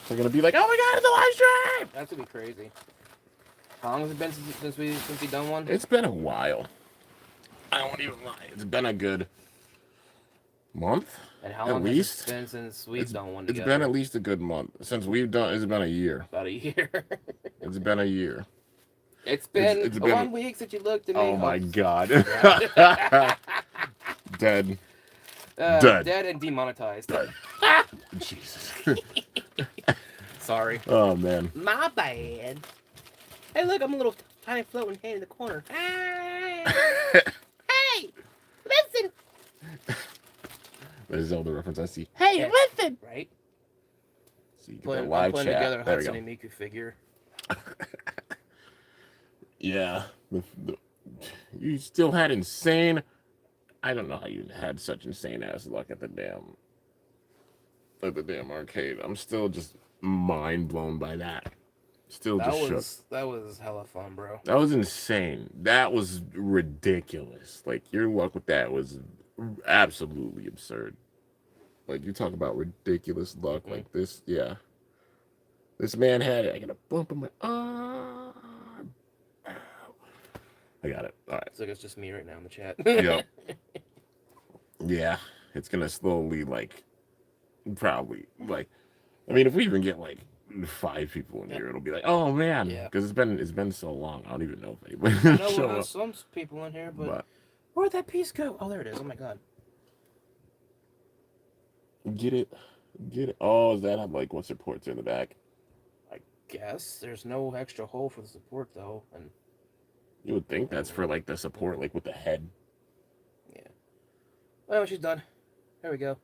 They're gonna be like, "Oh my god, it's a live stream!" That's gonna be crazy. How long has it been since we done one? It's been a while. I won't even lie. It's been a good month. And how at long least? has it been since we've done one It's together? been at least a good month since we've done. It's been a year. About a year. It's been a year. It's been it's been 1 week since you looked at me. Oh my god. Dead. Dead and demonetized. Jesus. Sorry. Oh man. My bad. Hey, look, I'm a little tiny floating head in the corner. Hey, listen. There's Zelda reference I see. Hey, yeah. Listen. Right. So you get that live putting chat. together a There we Hatsune go. Miku figure. Yeah. You still had insane. I don't know how you had such insane ass luck at the damn arcade. I'm still just mind blown by that. Still just shook. That was hella fun, bro. That was insane. That was ridiculous. Like, your luck with that was absolutely absurd. Like, you talk about ridiculous luck like this. Yeah. This man had it. I got a bump in my arm. I got it. All right. So it's just me right now in the chat. Yep. Yeah. It's going to slowly, like, probably, like, I mean, if we even get, like, 5 people in here, it'll be like, oh, man. Yeah. Because it's been so long. I don't even know if anybody I know show we'll have up. some people in here, but where'd that piece go? Oh, there it is. Oh, my God. Get it. Oh, is that, like, what supports are in the back? I guess. There's no extra hole for the support, though. And you would think that's for, like, the support, like, with the head. Yeah. Oh, she's done. There we go.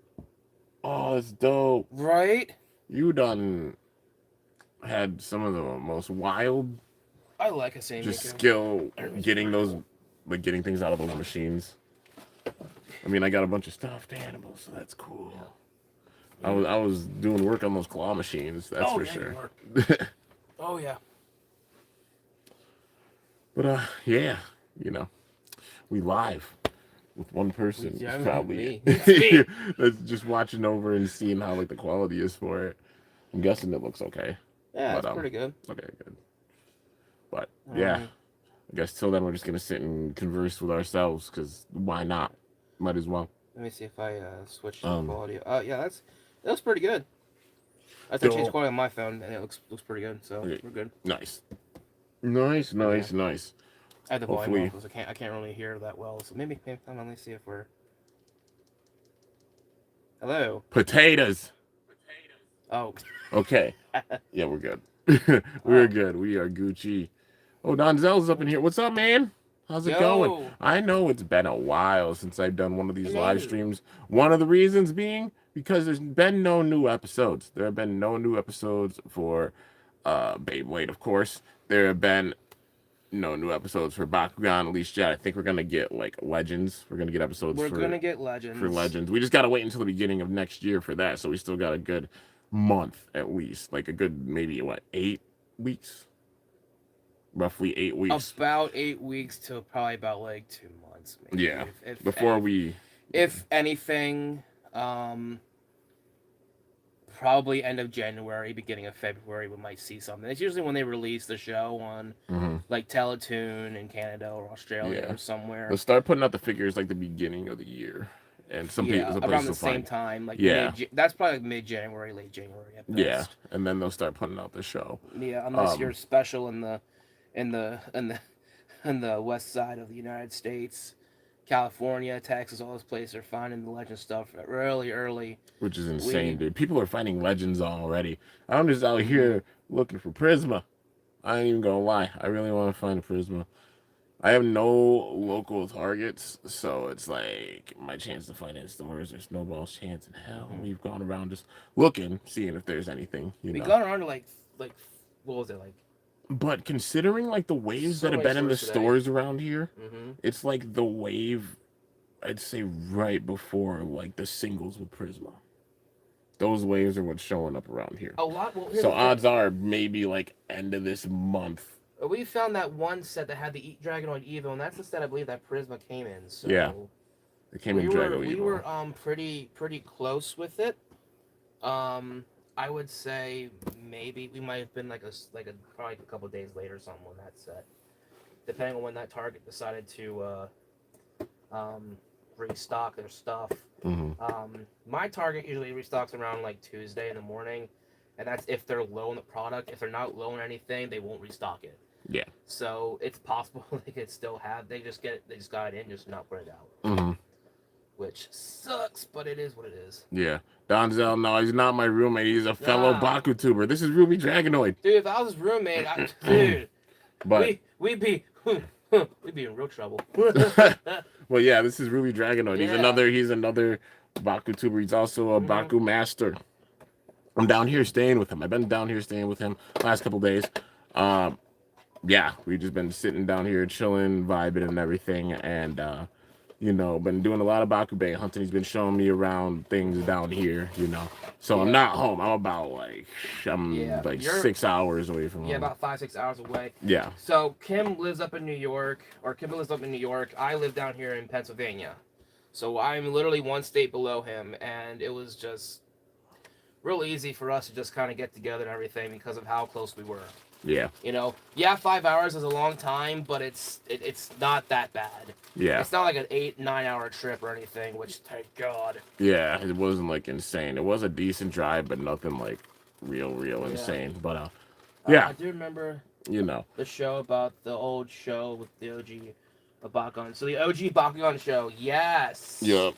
Oh, that's dope. Right? You done had some of the most wild I like a same skill getting those, like, getting things out of those machines. I mean, I got a bunch of stuffed animals, so that's cool. I was doing work on those claw machines, that's for sure. Oh, yeah. But, yeah, you know, we live with one person. Yeah, probably me. that's just watching over and seeing how, like, the quality is for it. I'm guessing it looks okay. Yeah, it's pretty good. Okay, good. But, yeah, I guess till then we're just going to sit and converse with ourselves, because why not? Might as well. Let me see if I switch to the quality. Yeah, that looks pretty good. I think changed quality on my phone, and it looks pretty good, so we're good. Nice. Nice. I have the volume off, because I can't really hear that well, so maybe let me see if we're... Hello? Potatoes! Oh. Okay. Yeah, we're good. We're good. We are Gucci. Oh, Donzel's up in here. What's up, man? How's it going? I know it's been a while since I've done one of these live streams. One of the reasons being because there's been no new episodes. There have been no new episodes for Beyblade, of course. There have been no new episodes for Bakugan, at least yet. I think we're going to get, like, Legends. We're going to get episodes We're going to get Legends. For Legends. We just got to wait until the beginning of next year for that, so we still got a good month, at least. Like, a good, maybe, 8 weeks? Roughly 8 weeks. About 8 weeks to probably about, like, 2 months, maybe. Yeah. If anything, probably end of January, beginning of February, we might see something. It's usually when they release the show on, like, Teletoon in Canada or Australia or somewhere. They'll start putting out the figures, like, the beginning of the year. And some people around the same time. Like, that's probably like mid-January, late January at best. Yeah, and then they'll start putting out the show. Yeah, unless you're special in the west side of the United States, California, Texas, all those places are finding the Legend stuff really early. Which is insane, dude. People are finding Legends already. I'm just out here looking for Prisma. I ain't even gonna lie. I really want to find a Prisma. I have no local targets, so it's like my chance to find it in stores. There's no ball's chance in hell. We've gone around just looking, seeing if there's anything. We've gone around to like what was it like? But considering like the waves that have been in the stores around here, it's like the wave, I'd say right before like the singles with Prisma. Those waves are what's showing up around here. A lot. Well, so odds are maybe like end of this month. We found that one set that had the Dragonoid Evo, and that's the set I believe that Prisma came in. So yeah, it came in Dragonoid Evo. We were pretty close with it. I I would say maybe we might have been like a probably a couple days later or something when that set, depending on when that Target decided to restock their stuff. My Target usually restocks around like Tuesday in the morning, and that's if they're low on the product. If they're not low on anything, they won't restock it. Yeah. So it's possible they could still have. They just got it in, just not put it out. Which sucks, but it is what it is. Yeah. Donzel, no, he's not my roommate. He's a fellow Bakutuber. This is Rubydragonoid. Dude, if I was his roommate, dude, but we'd be in real trouble. Well, yeah, this is Rubydragonoid. He's another Bakutuber. He's also a Baku master. I'm down here staying with him. I've been down here staying with him last couple days. Yeah, we've just been sitting down here chilling, vibing and everything, and you know, been doing a lot of Bakubei hunting. He's been showing me around things down here, you know. So I'm not home. I'm about like 6 hours away from home. Yeah, about 5-6 hours away. Yeah. So Kim lives up in New York. I live down here in Pennsylvania. So I'm literally one state below him, and it was just real easy for us to just kind of get together and everything because of how close we were. Yeah. You know, yeah, 5 hours is a long time, but it's not that bad. Yeah. It's not like an 8-9 hour trip or anything, which thank God. Yeah, it wasn't like insane. It was a decent drive, but nothing like real insane. But yeah. I do remember, you know, the show about the old show with the OG Bakugan. So the OG Bakugan show, yes. Yep.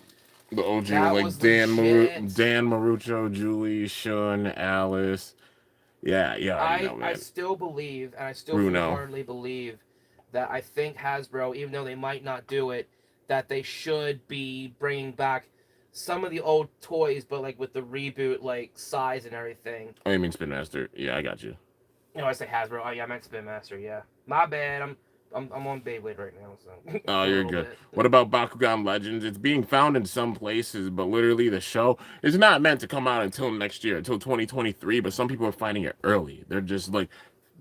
The OG That like was Dan legit. Dan Marucho, Julie, Shun, Alice. Yeah, I still believe, and I still wholeheartedly believe that I think Hasbro, even though they might not do it, that they should be bringing back some of the old toys, but like with the reboot, like size and everything. Oh, you mean Spin Master? Yeah, I got you. You know, I say Hasbro. Oh yeah, I meant Spin Master. Yeah, my bad. I'm on Beyblade right now. So. Oh, you're good. What about Bakugan Legends? It's being found in some places, but literally the show is not meant to come out until next year, until 2023. But some people are finding it early. They're just like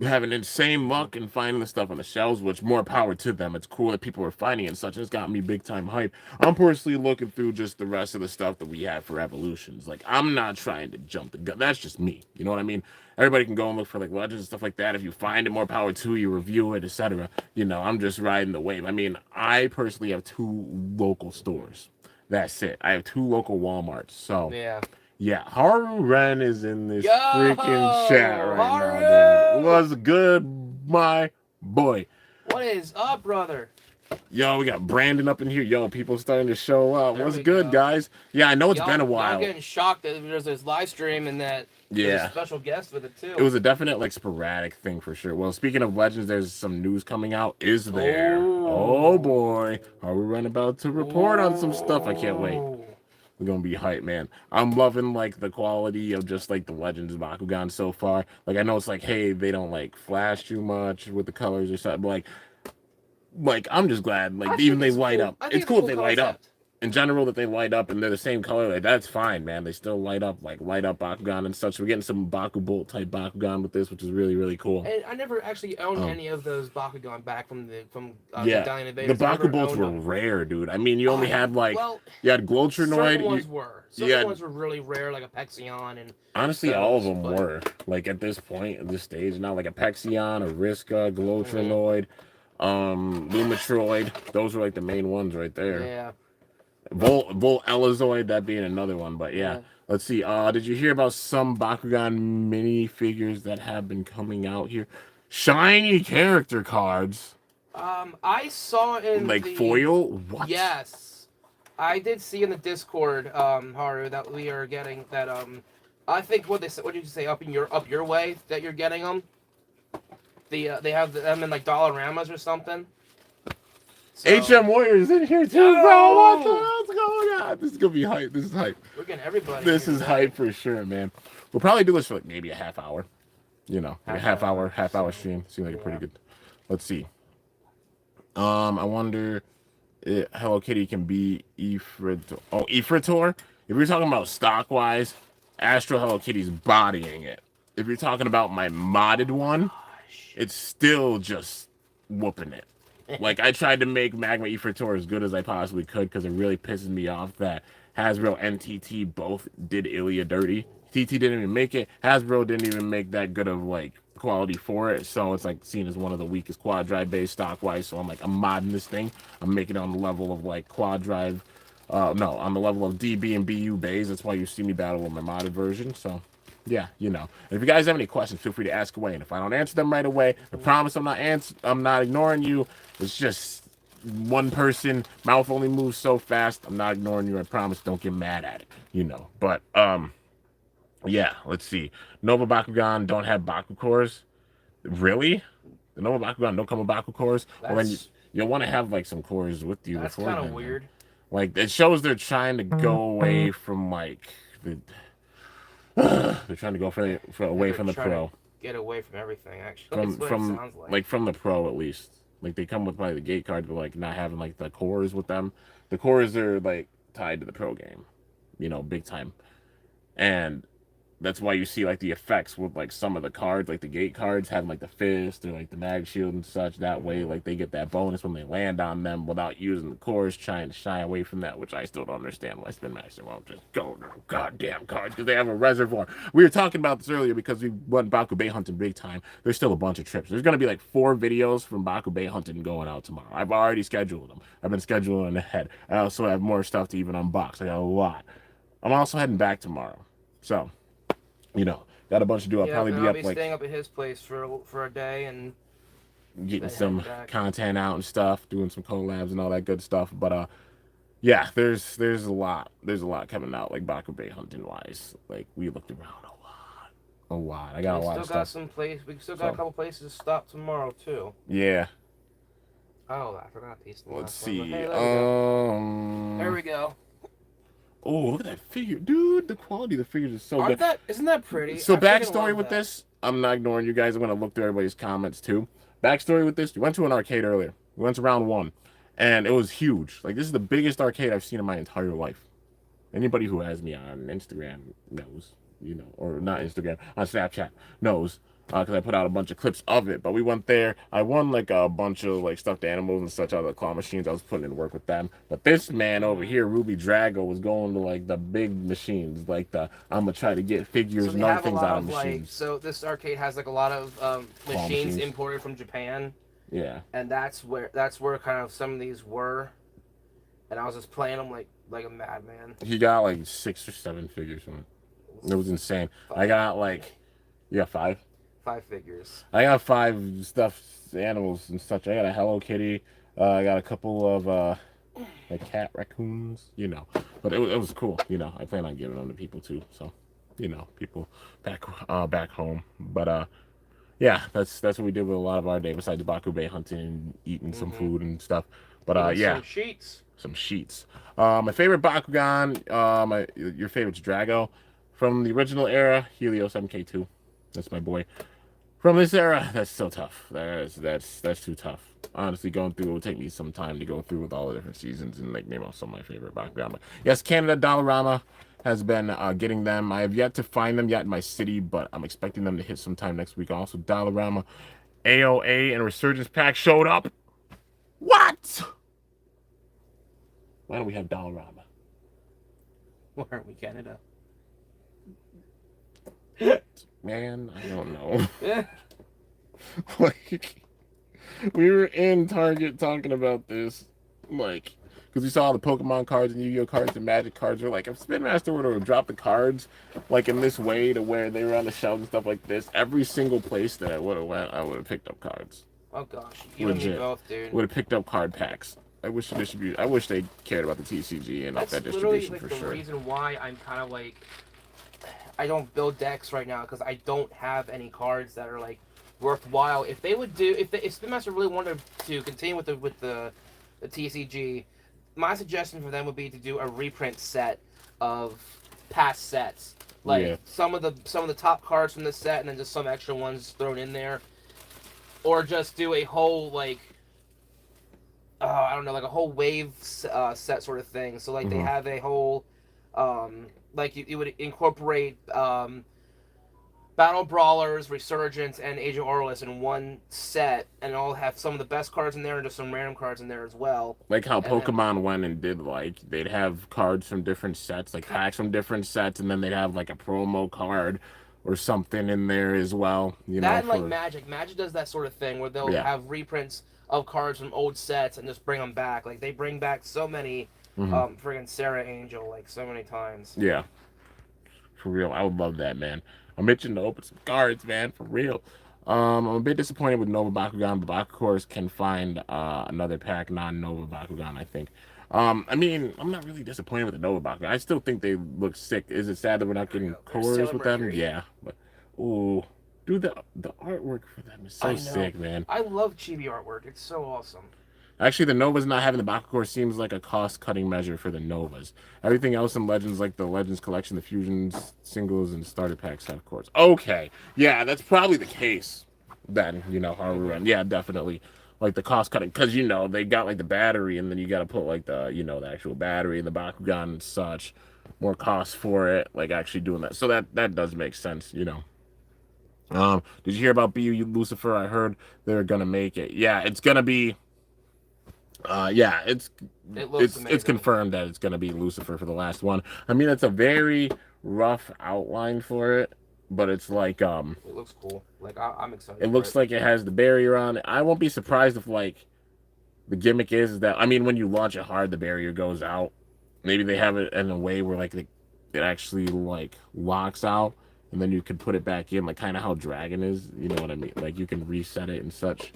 having insane luck and finding the stuff on the shelves, which more power to them. It's cool that people are finding it and such. It's got me big time hype. I'm personally looking through just the rest of the stuff that we have for Evolutions. Like, I'm not trying to jump the gun. That's just me. You know what I mean? Everybody can go and look for like Legends and stuff like that. If you find it, more power to you, review it, etc. You know, I'm just riding the wave. I mean, I personally have 2 local stores. That's it. I have 2 local Walmarts. So yeah, Haru Ren is in this freaking chat right now, dude. What's good, my boy? What is up, brother? Yo, we got Brandon up in here. Yo, people starting to show up. What's good, guys? Yeah, I know it's been a while. I'm getting shocked that there's this live stream and that there's a special guest with it, too. It was a definite, like, sporadic thing for sure. Well, speaking of Legends, there's some news coming out. Is there? Oh boy. Are we running about to report on some stuff? I can't wait. We're gonna be hype, man. I'm loving like the quality of just like the Legends of Bakugan so far. Like I know it's like, hey, they don't like flash too much with the colors or something. But, like I'm just glad like even they light up. It's cool if they light up. In general, that they light up and they're the same color. Like that's fine, man. They still light up Bakugan and such. We're getting some Baku Bolt type Bakugan with this, which is really cool. And I never actually owned any of those Bakugan back from the Dying Invaders. The Baku Bolts were rare, dude. I mean, you only had like you had Glotrinoid. Certain ones were. Certain ones were really rare, like a Pexion and. Honestly, all of them were like at this point, at this stage now, like a Pexion, a Riska, Glotrinoid, Lumitroid. Those were like the main ones right there. Yeah. Volt Elazoid, that being another one, but yeah. Let's see. Did you hear about some Bakugan mini figures that have been coming out here? Shiny character cards. I saw in like foil. What? Yes, I did see in the Discord, Haru, that we are getting that. I think what did you say up your way that you're getting them? They have them in like Dollaramas or something. So, HM Warriors in here too, bro. What the hell's going on? This is gonna be hype. This is hype. We're getting everybody. This is hype for sure, man. We'll probably do this for like maybe a half hour. You know, like a half hour stream. Seems like a pretty good. Let's see. I wonder if Hello Kitty can be Ifritor. Oh, Ifritor. If you're talking about stock wise, Astro Hello Kitty's bodying it. If you're talking about my modded one, it's still just whooping it. Like, I tried to make Magma Ifritor as good as I possibly could because it really pisses me off that Hasbro and NTT both did Ilya dirty. TT didn't even make it. Hasbro didn't even make that good of like quality for it, so it's like seen as one of the weakest quad drive based stock wise. So I'm modding this thing. I'm making it on the level of like quad drive. No, on the level of DB and BU bays. That's why you see me battle with my modded version. So yeah, you know. And if you guys have any questions, feel free to ask away. And if I don't answer them right away, I promise I'm not ignoring you. It's just one person, mouth only moves so fast. I'm not ignoring you. I promise. Don't get mad at it. You know. But yeah, let's see. Nova Bakugan don't have Baku cores. Really? The Nova Bakugan don't come with Baku cores? Well, then you'll want to have like some cores with you. That's kind of weird. Like, it shows they're trying to go away from like they're trying to go away from the pro. Get away from everything, actually. From the pro at least. Like, they come with probably the gate card, but like not having like the cores with them. The cores are like tied to the pro game, you know, big time. And that's why you see like the effects with like some of the cards, like the gate cards having like the fist or like the mag shield and such. That way, like they get that bonus when they land on them without using the cores, trying to shy away from that, which I still don't understand why Spin Master won't just go no goddamn cards because they have a reservoir. We were talking about this earlier because we went Bakubei hunting big time. There's still a bunch of trips. There's gonna be like 4 videos from Bakubei hunting going out tomorrow. I've already scheduled them. I've been scheduling ahead. I also have more stuff to even unbox. I got a lot. I'm also heading back tomorrow, so. You know, got a bunch to do. I'll probably be up staying up at his place for a day and getting some content out and stuff, doing some collabs and all that good stuff. But yeah, there's a lot coming out like Bakubei hunting wise. Like we looked around a lot. I got a lot of stuff. We still got a couple places to stop tomorrow too. Yeah. Oh, I forgot these. Let's see. Hey, there we go. Oh, look at that figure. Dude, the quality of the figures is so good. Isn't that pretty? So backstory with this, I'm not ignoring you guys. I'm going to look through everybody's comments too. Backstory with this, we went to an arcade earlier. We went to round 1. And it was huge. Like, this is the biggest arcade I've seen in my entire life. Anybody who has me on Instagram knows, you know, or not Instagram, on Snapchat knows. Because I put out a bunch of clips of it. But we went there. I won like a bunch of like stuffed animals and such out of the claw machines. I was putting in work with them. But this man over here, Rubydragonoid, was going to like the big machines. Like I'm going to try to get figures and other things out of machines. So this arcade has like a lot of machines imported from Japan. Yeah. And that's where kind of some of these were. And I was just playing them like a madman. He got like 6 or 7 figures from it. It was insane. I got like, you got 5? 5 figures. I got 5 stuffed animals and such. I got a Hello Kitty. I got a couple of like cat raccoons, you know. But it was cool, you know. I plan on giving them to people too, so you know, people back home. But yeah, that's what we did with a lot of our day besides Bakubei hunting, eating some food and stuff. But yeah, some sheets. My favorite Bakugan, your favorite's Drago from the original era, Helios MK2. That's my boy. From this era, that's so tough. That's too tough. Honestly, going through, it will take me some time to go through with all the different seasons and like name off some of my favorite Bakugan. Yes, Canada Dollarama has been getting them. I have yet to find them yet in my city, but I'm expecting them to hit sometime next week. Also, Dollarama, AOA, and Resurgence Pack showed up. What? Why don't we have Dollarama? Why aren't we Canada? Man, I don't know. Like, we were in Target talking about this, like, because we saw the Pokemon cards and Yu-Gi-Oh cards and Magic cards. We're like, if Spin Master were to drop the cards, like, in this way to where they were on the shelves and stuff like this, every single place that I would have went, I would have picked up cards. Oh, gosh. You and me both, dude. Would have picked up card packs. I wish they cared about the TCG and that's that distribution for sure. That's literally the reason why I'm kind of like, I don't build decks right now because I don't have any cards that are like worthwhile. If they would do, if Spin Master really wanted to continue with the TCG, my suggestion for them would be to do a reprint set of past sets, like some of the top cards from the set, and then just some extra ones thrown in there, or just do a whole like I don't know, like a whole wave set sort of thing. So like they have a whole like you would incorporate Battle Brawlers, Resurgence, and Age of Orlis in one set, and all have some of the best cards in there and just some random cards in there as well. Like how And then, Pokemon went and did, like, they'd have cards from different sets, like packs from different sets, and then they'd have like a promo card or something in there as well. You know, and like for Magic. Magic does that sort of thing where they'll yeah. have reprints of cards from old sets and just bring them back. Like they bring back so many, friggin' Sarah Angel, like so many times. Yeah, for real. I would love that, man. I'm itching to open some cards, man, for real. I'm a bit disappointed with Nova Bakugan, but Bakucores can find another pack non-Nova Bakugan, I think. I mean, I'm not really disappointed with the Nova Bakugan. I still think they look sick. Is it sad that we're not getting cores with them? Yeah, but ooh, dude, the artwork for them is so sick, man. I love chibi artwork. It's so awesome. Actually, the Novas not having the Bakucore seems like a cost-cutting measure for the Novas. Everything else in Legends, like the Legends Collection, the Fusions, Singles, and Starter Packs, have cores. Okay, yeah, that's probably the case then, you know, Haru and yeah, definitely. Like the cost-cutting, because, you know, they got, like, the battery, and then you got to put, like, the, you know, the actual battery and the Bakugan and such. More cost for it, like, actually doing that. So that does make sense, you know. Did you hear about BU Lucifer? I heard they're going to make it. Yeah, it's going to be... yeah, it's confirmed that it's gonna be Lucifer for the last one. I mean, it's a very rough outline for it, but it's like it looks cool. Like I'm excited. It looks like it has the barrier on it. I won't be surprised if like the gimmick is that, I mean, when you launch it hard, the barrier goes out. Maybe they have it in a way where like it actually like locks out, and then you can put it back in, like kind of how Dragon is. You know what I mean? Like you can reset it and such.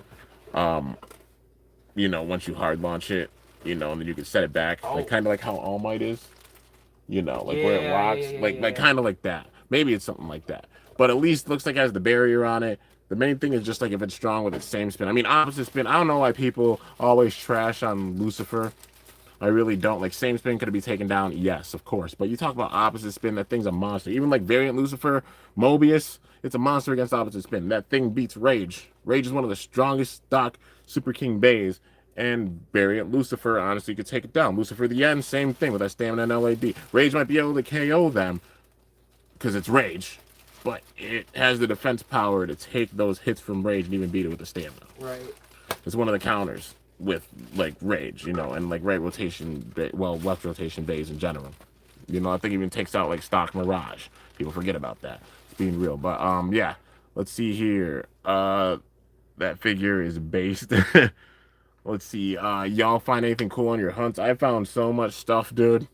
You know, once you hard launch it, you know, and then you can set it back, like kind of like how All Might is, you know, like where it locks, like kind of like that. Maybe it's something like that, but at least looks like it has the barrier on it. The main thing is just like if it's strong with its same spin. I mean, opposite spin. I don't know why people always trash on Lucifer. I really don't. Like, same spin could it be taken down? Yes, of course. But you talk about opposite spin, that thing's a monster. Even like variant Lucifer, Mobius, it's a monster against opposite spin. That thing beats Rage. Rage is one of the strongest stock Super King Bays. And variant Lucifer, honestly, could take it down. Lucifer the End, same thing with that stamina and LAD. Rage might be able to KO them because it's Rage, but it has the defense power to take those hits from Rage and even beat it with the stamina. Right. It's one of the counters with like Rage, you know, and like right rotation, well, left rotation bays in general. You know, I think it even takes out like stock Mirage. People forget about that. It's being real, but yeah. Let's see here. That figure is based. Let's see. Y'all find anything cool on your hunts? I found so much stuff, dude.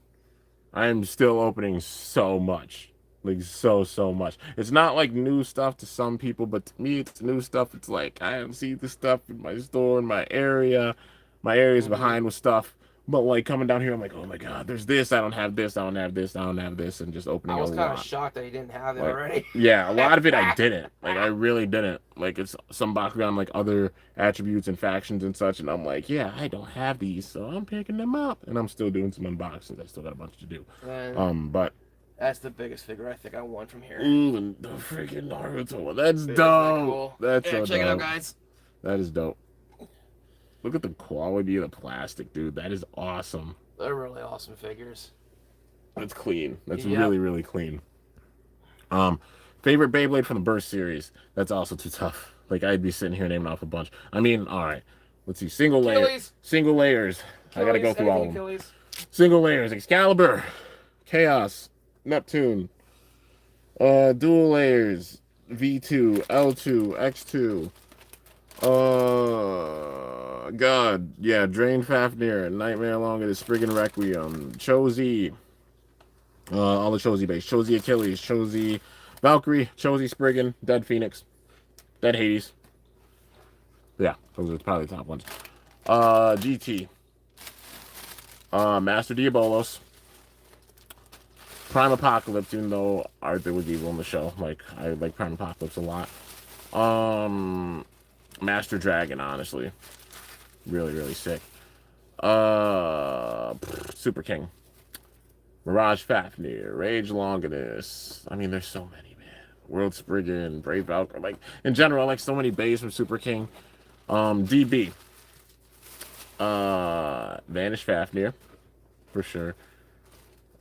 I am still opening so much. Like, so much. It's not like new stuff to some people, but to me, it's new stuff. It's like, I don't see the stuff in my store, in my area. My area's behind with stuff. But, like, coming down here, I'm like, oh, my God, there's this. I don't have this. I don't have this. I don't have this. And just opening a lot. I was kind of shocked that he didn't have it already. Yeah, a lot of it I didn't. Like, I really didn't. Like, it's some Bakugan, like, other attributes and factions and such. And I'm like, yeah, I don't have these. So I'm picking them up. And I'm still doing some unboxings. I still got a bunch to do. But... that's the biggest figure I think I won from here. Ooh, the freaking Naruto. That's dope. Cool. That's so check dope. it out, guys. That is dope. Look at the quality of the plastic, dude. That is awesome. They're really awesome figures. That's clean. That's really, really clean. Favorite Beyblade from the Burst series. That's also too tough. Like, I'd be sitting here naming off a bunch. I mean, all right. Let's see. Single layers. I gotta go through all of them. Single layers. Excalibur. Chaos. Neptune. Dual layers. V2. L2. X2. God. Yeah. Drain Fafnir. Nightmare Along the Spriggan Requiem. Chozi. All the Chozi base. Chozi Achilles. Chozi Valkyrie. Chozi Spriggan. Dead Phoenix. Dead Hades. Yeah. Those are probably the top ones. GT. Master Diabolos. Prime Apocalypse, even though Arthur was evil in the show. Like, I like Prime Apocalypse a lot. Master Dragon, honestly. Really, really sick. Super King. Mirage Fafnir. Rage Longinus. I mean, there's so many, man. World Spriggan. Brave Valkyrie. Like, in general, I like so many bays from Super King. DB. Vanish Fafnir. For sure.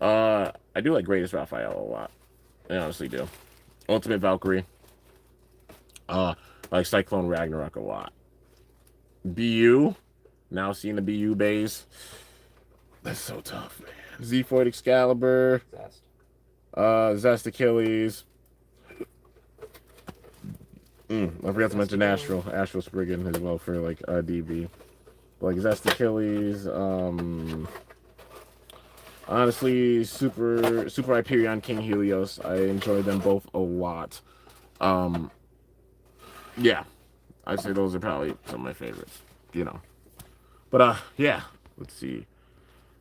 I do like Greatest Raphael a lot. I honestly do. Ultimate Valkyrie. Like Cyclone Ragnarok a lot. BU. Now seeing the BU bays. That's so tough, man. Z-Foid Excalibur. Zest Achilles. I forgot to mention Astral Spriggan as well for like DB. Like Zest Achilles. Honestly, Super Hyperion, King Helios. I enjoy them both a lot. Yeah, I'd say those are probably some of my favorites. You know, but yeah. Let's see.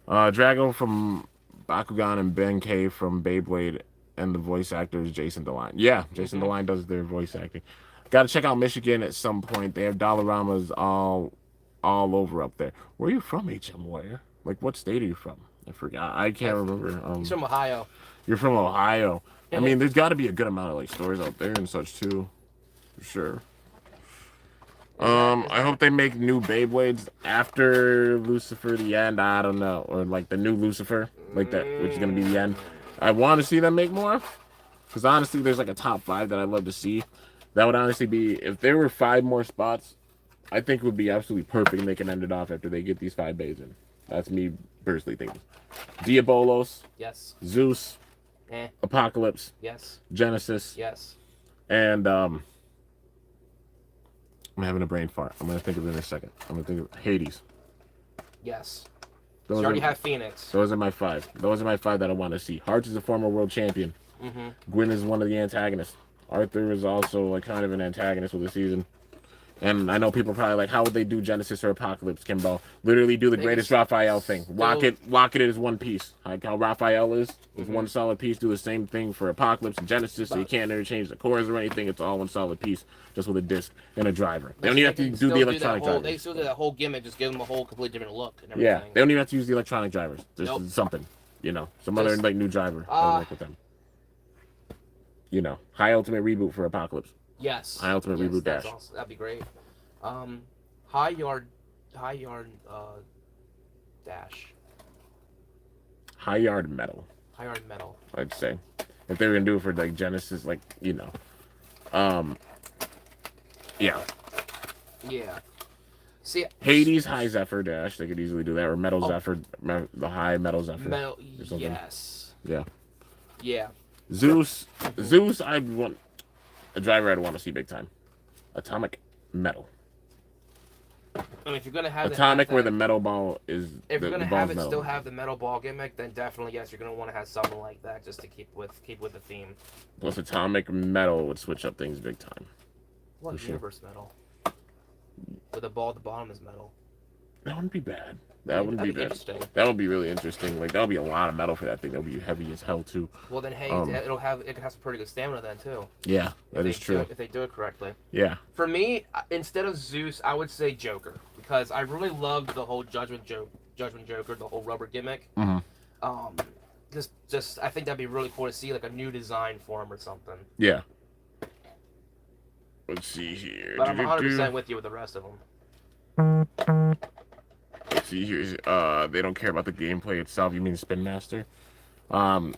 Drago from Bakugan and Benkei from Beyblade, and the voice actor is Jason DeLine. Yeah, Jason DeLine does their voice acting. Got to check out Michigan at some point. They have Dollaramas all over up there. Where are you from, HM Warrior? Like, what state are you from? I forgot. I can't remember. He's from Ohio. You're from Ohio. I mean, there's got to be a good amount of like stores out there and such too, for sure. I hope they make new Beyblades after Lucifer the End. I don't know, or like the new Lucifer, like that, which is gonna be the end. I want to see them make more, because honestly, there's like a top 5 that I'd love to see. That would honestly be, if there were 5 more spots, I think it would be absolutely perfect, and they can end it off after they get these 5 bays in. That's me personally thinking. Diabolos. Yes. Zeus. Apocalypse. Yes. Genesis. Yes. And I'm having a brain fart. I'm gonna think of it in a second. I'm gonna think of Hades. Yes. You already have Phoenix. Those are my 5. Those are my 5 that I want to see. Hearts is a former world champion. Gwyn is one of the antagonists. Arthur is also like kind of an antagonist with the season. And I know people are probably like, how would they do Genesis or Apocalypse, Kimbo? Literally do the greatest Raphael thing. Lock it as one piece. Like how Raphael is one solid piece. Do the same thing for Apocalypse and Genesis, so you can't interchange the cores or anything. It's all one solid piece, just with a disc and a driver. They don't even have to do the electronic drivers. They still do that whole gimmick, just give them a whole completely different look and everything. Yeah, they don't even have to use the electronic drivers. Just something, you know, some other like new driver. Work with them. You know, high ultimate reboot for Apocalypse. Yes. High ultimate reboot dash. Awesome. That'd be great. High yard dash. High yard metal. High yard metal. I'd say, if they were gonna do it for like Genesis, like you know, yeah. Yeah. See, Hades high Zephyr dash. They could easily do that, or metal Zephyr, the high metal Zephyr. Metal. Yes. Yeah. Yeah. Zeus. I'd want a driver. I'd want to see big time. Atomic metal. I mean, if you're gonna have Atomic, where the metal ball is. If you're gonna have it still have the metal ball gimmick, then definitely yes, you're gonna want to have something like that just to keep with the theme. Plus, Atomic metal would switch up things big time. What universe metal? With the ball at the bottom is metal. That wouldn't be bad. That wouldn't be bad. That would be really interesting. Like that would be a lot of metal for that thing. That would be heavy as hell too. Well then, hey, it could have some pretty good stamina then too. Yeah, that is true. If they do it correctly. Yeah. For me, instead of Zeus, I would say Joker, because I really loved the whole Judgment Joker, the whole rubber gimmick. Just I think that'd be really cool to see like a new design for him or something. Yeah. Let's see here. But I'm 100% with you with the rest of them. Let's see here. They don't care about the gameplay itself. You mean Spin Master? I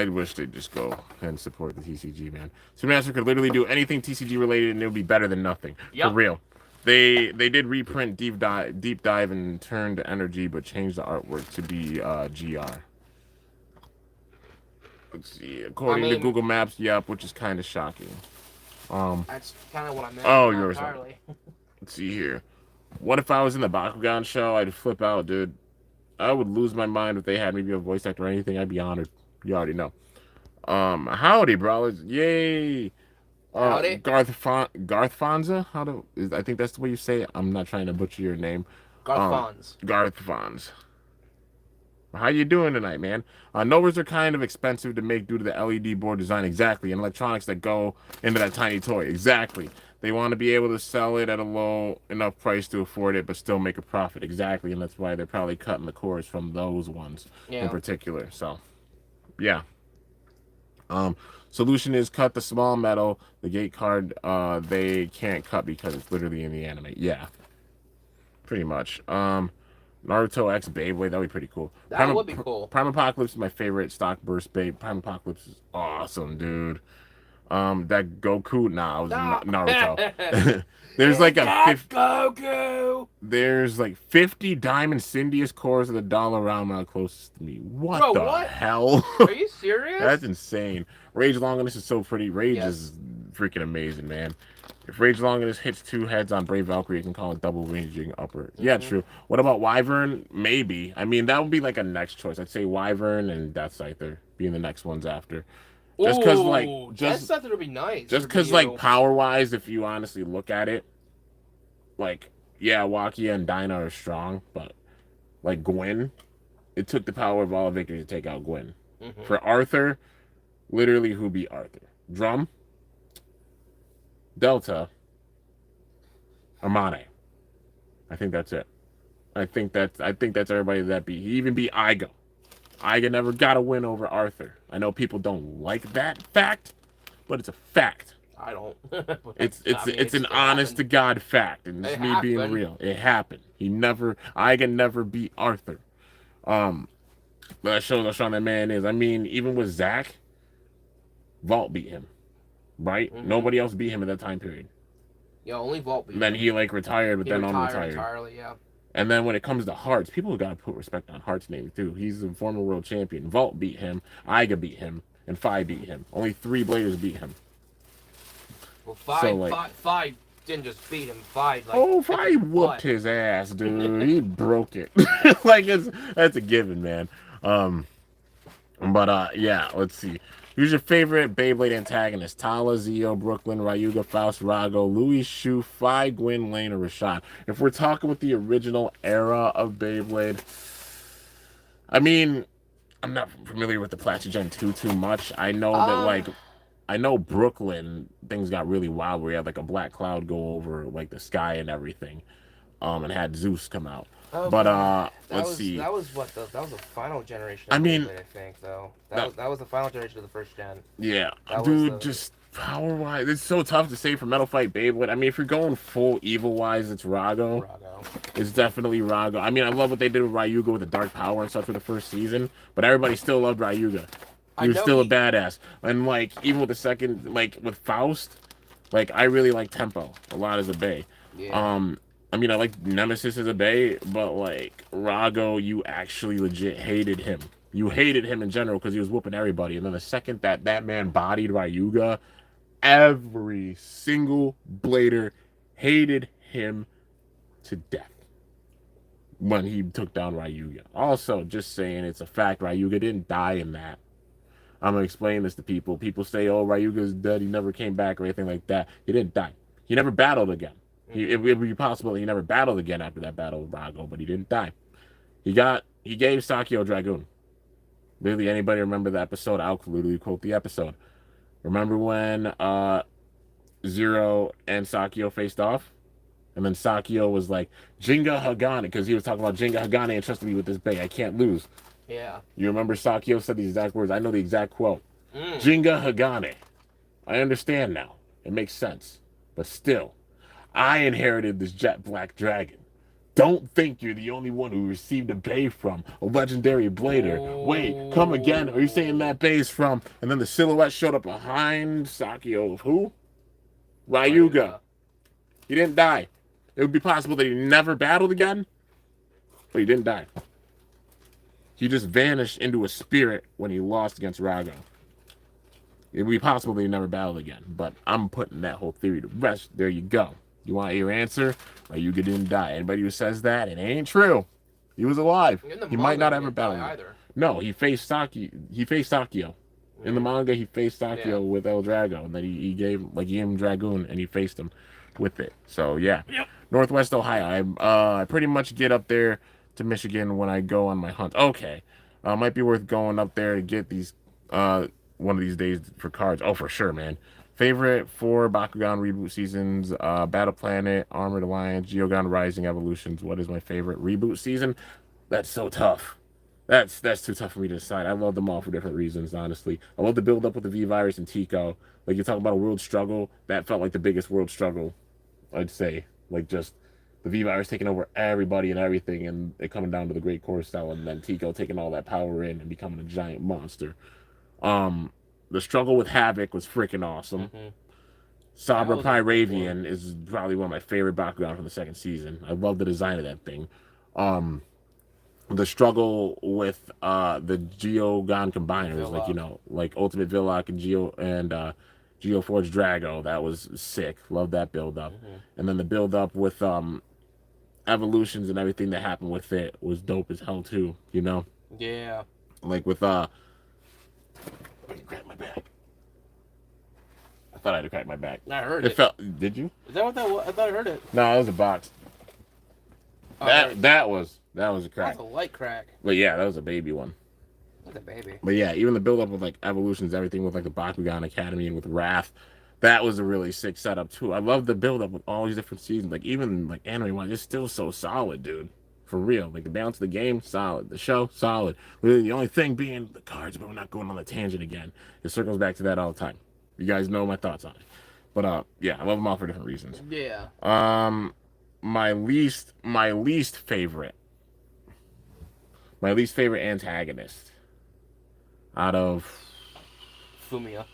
wish they'd just go and support the TCG, man. Spin Master could literally do anything TCG related, and it would be better than nothing. Yep. For real. They did reprint Deep Dive and turned energy, but changed the artwork to be GR. Let's see. According to Google Maps, yep, which is kind of shocking. That's kind of what I meant. Oh, yours. Let's see here. What if I was in the Bakugan show? I'd flip out, dude. I would lose my mind if they had me be a voice actor or anything. I'd be honored. You already know. Howdy, brawlers. Yay. Howdy. Garth Fonza? I think that's the way you say it. I'm not trying to butcher your name. Garth Fonz. How you doing tonight, man? Novers are kind of expensive to make due to the LED board design. Exactly. And electronics that go into that tiny toy. Exactly. They want to be able to sell it at a low enough price to afford it, but still make a profit. Exactly. And that's why they're probably cutting the cores from those ones in particular. So, yeah. Solution is cut the small metal. The gate card, they can't cut because it's literally in the anime. Yeah. Pretty much. Naruto X Beyblade, that'd be pretty cool. That would be cool. Prime Apocalypse is my favorite stock burst Beyblade. Prime Apocalypse is awesome, dude. That Goku, nah, it was Naruto. There's like a 50, Goku. there's like 50 Diamond Syndius cores of the Dollarama closest to me. What the hell? Are you serious? That's insane. Rage Longinus is so pretty. Rage is freaking amazing, man. If Rage Longinus hits 2 heads on Brave Valkyrie, you can call it double ranging upper. Yeah, true. What about Wyvern? Maybe. I mean, that would be like a next choice. I'd say Wyvern and Death Scyther being the next ones after. Just because, like, Death Scyther would be nice. Just because, like, power-wise, if you honestly look at it, like, yeah, Wakia and Dinah are strong, but, like, Gwen, it took the power of all of victory to take out Gwen. For Arthur, literally, who beat Arthur? Drum, Delta, Amane. I think that's it. I think that's everybody that beat. He even beat Iga. Iga never got a win over Arthur. I know people don't like that fact, but it's a fact. I don't. It's an honest to God fact, and it's me being real. It happened. Iga never beat Arthur. But that shows how strong that man is. I mean, even with Zach, Vault beat him, right? Nobody else beat him at that time period. Yeah, only Vault beat him. Then he like retired, but then unretired. Entirely, yeah. And then when it comes to Hearts, people gotta put respect on Hearts' name too. He's a former world champion. Vault beat him, Iga beat him, and Phi beat him. Only 3 Bladers beat him. Well, Phi didn't just beat him. Phi Phi whooped his ass, dude. He broke it. Like that's a given, man. Yeah, let's see. Who's your favorite Beyblade antagonist? Tala, Zio, Brooklyn, Ryuga, Faust, Rago, Louis, Shu, Phi, Gwyn, Lane, or Rashad? If we're talking with the original era of Beyblade, I mean, I'm not familiar with the Plastigen 2 too much. I know that, I know Brooklyn, things got really wild where he had like a black cloud go over like the sky and everything, and had Zeus come out. Okay. But let's see. That was the final generation. I think though. That was the final generation of the first gen. Yeah, dude, just power wise, it's so tough to say for Metal Fight Beyblade. I mean, if you're going full evil wise, it's Rago. It's definitely Rago. I mean, I love what they did with Ryuga with the dark power and stuff for the first season, but everybody still loved Ryuga. He was still a badass, and like even with the second, like with Faust, like I really like Tempo a lot as a Bay. Yeah. I mean, I like Nemesis as a Bay, but like Rago, you actually legit hated him. You hated him in general because he was whooping everybody. And then the second that man bodied Ryuga, every single Blader hated him to death when he took down Ryuga. Also, just saying, it's a fact, Ryuga didn't die in that. I'm going to explain this to people. People say, oh, Ryuga's dead, he never came back or anything like that. He didn't die. He never battled again. It would be possible that he never battled again after that battle with Rago, but he didn't die. He gave Sakio Dragoon. Literally, anybody remember the episode? I'll literally quote the episode. Remember when Zero and Sakio faced off? And then Sakio was like, Jinga Hagane, because he was talking about Jinga Hagane and trusted me with this Bay. I can't lose. Yeah. You remember Sakio said the exact words? I know the exact quote. Jinga Hagane. I understand now. It makes sense. But still, I inherited this jet black dragon. Don't think you're the only one who received a bay from a legendary blader. Wait, come again. Are you saying that bay's from? And then the silhouette showed up behind Sakio. Who? Ryuga. He didn't die. It would be possible that he never battled again, but he didn't die. He just vanished into a spirit when he lost against Rago. It would be possible that he never battled again, but I'm putting that whole theory to rest. There you go. You want your answer? Ryuga didn't die. Anybody who says that, it ain't true. He was alive. He might not ever battle either. No, he faced Sakio. In the manga, he faced Sakio with El Drago, and then he gave him Dragoon, and he faced him with it. So yeah, Northwest Ohio. I pretty much get up there to Michigan when I go on my hunt. Okay, might be worth going up there to get these one of these days for cards. Oh, for sure, man. Favorite 4 Bakugan reboot seasons: Battle Planet, Armored Alliance, Geogon Rising Evolutions. What is my favorite reboot season? That's so tough. That's too tough for me to decide. I love them all for different reasons, honestly. I love the build up with the V Virus and Tico. Like, you talk about a world struggle, that felt like the biggest world struggle, I'd say. Like, just the V-Virus taking over everybody and everything, and it coming down to the Great Core Cell, and then Tico taking all that power in and becoming a giant monster. The struggle with Havoc was freaking awesome. Mm-hmm. Sabra Pyravian is probably one of my favorite Bakugan from the second season. I love the design of that thing. The struggle with the Geogon combiners, like, you know, like Ultimate Villock and Geoforge Drago, that was sick. Love that build up. And then the build up with evolutions and everything that happened with it was dope as hell too, you know? Yeah. Like with grab my back. I thought I had to crack my back. I heard it. Did you? Is that what that was? I thought I heard it. No, it was a box. Oh, that was a crack. That's a light crack. But yeah, that was a baby one. That's a baby. But yeah, even the build up with like evolutions, everything with like the Bakugan Academy and with Wrath, that was a really sick setup too. I love the build up with all these different seasons. Like even like anime wise, it's still so solid, dude. For real. Like the balance of the game, solid. The show, solid. Really, the only thing being the cards, but we're not going on the tangent again. It circles back to that all the time. You guys know my thoughts on it. But yeah, I love them all for different reasons. Yeah. My least favorite antagonist out of Fumiya.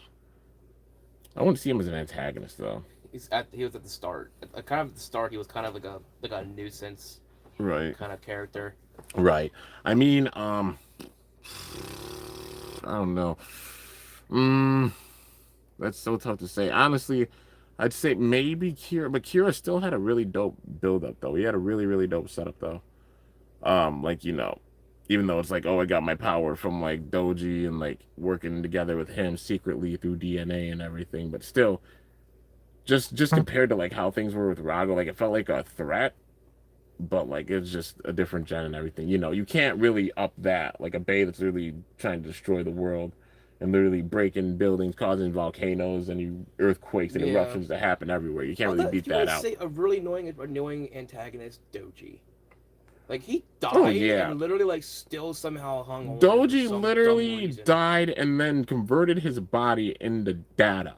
I wouldn't see him as an antagonist though. He was at the start. Kind of at the start, he was kind of like a nuisance, right? Kind of character. Right. I mean, I don't know. That's so tough to say. Honestly, I'd say maybe Kira, but Kira still had a really dope build up though. He had a really dope setup though. Like, you know, even though it's like, oh, I got my power from like Doji and like working together with him secretly through DNA and everything, but still, just compared to like how things were with Rago, like it felt like a threat, but like it's just a different gen and everything. You know, you can't really up that like a Bay that's really trying to destroy the world and literally breaking buildings, causing volcanoes and earthquakes and eruptions that happen everywhere. You can't really beat that out. Say a really annoying antagonist, Doji. Like he died and literally like still somehow hung on. Doji literally died and then converted his body into data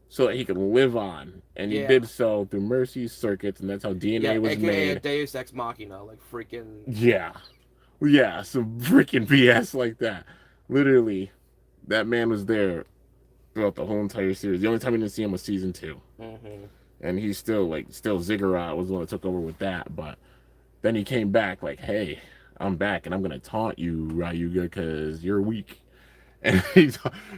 so that he could live on. And he did so through Mercy's circuits, and that's how DNA was made. Deus Ex Machina, like freaking. Yeah, some freaking BS like that. Literally, that man was there throughout the whole entire series. The only time we didn't see him was season 2. And he's still Ziggurat was the one that took over with that, but then he came back like, hey, I'm back and I'm gonna taunt you, Ryuga, because you're weak. And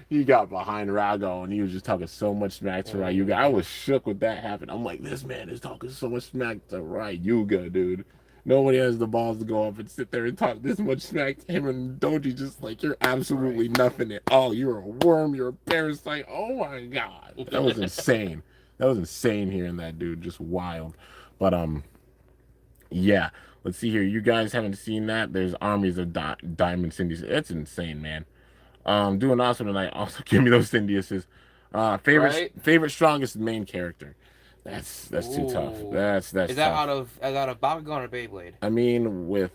he got behind Rago and he was just talking so much smack to Ryuga. I was shook when that happened. I'm like, this man is talking so much smack to Ryuga, dude. Nobody has the balls to go up and sit there and talk this much smack to him, and Doji just like, you're absolutely nothing at all. You're a worm. You're a parasite. Oh my god, that was insane. That was insane hearing that, dude. Just wild. But yeah. Let's see here. You guys haven't seen that? There's armies of Diamond Cindy's. It's insane, man. Doing awesome tonight. Also, give me those Syndiuses. Favorite strongest main character. That's too tough. That's Is that tough. out of Bakugan or Beyblade? I mean, with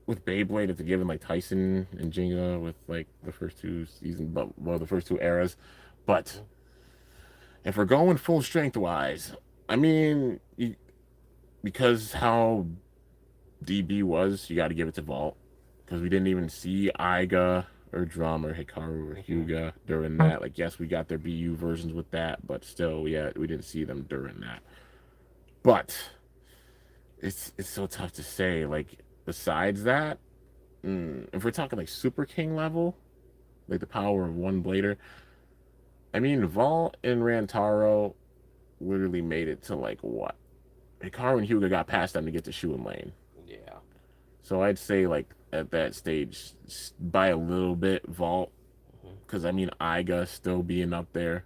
Beyblade, it's a given like Tyson and Jinga with like the first 2 seasons, but the first 2 eras. But if we're going full strength wise, I mean, because how DB was, you got to give it to Vault, because we didn't even see Iga or Drum or Hikaru or Hyuga during that. Like, yes, we got their BU versions with that, but still, we didn't see them during that. But it's so tough to say. Like, besides that, if we're talking like Super King level, like the power of one blader, I mean, Vault and Rantaro literally made it to like what? Hikaru and Hyuga got past them to get to Shu and Lane. Yeah. So I'd say like at that stage, by a little bit, Vault, because I mean Iga still being up there,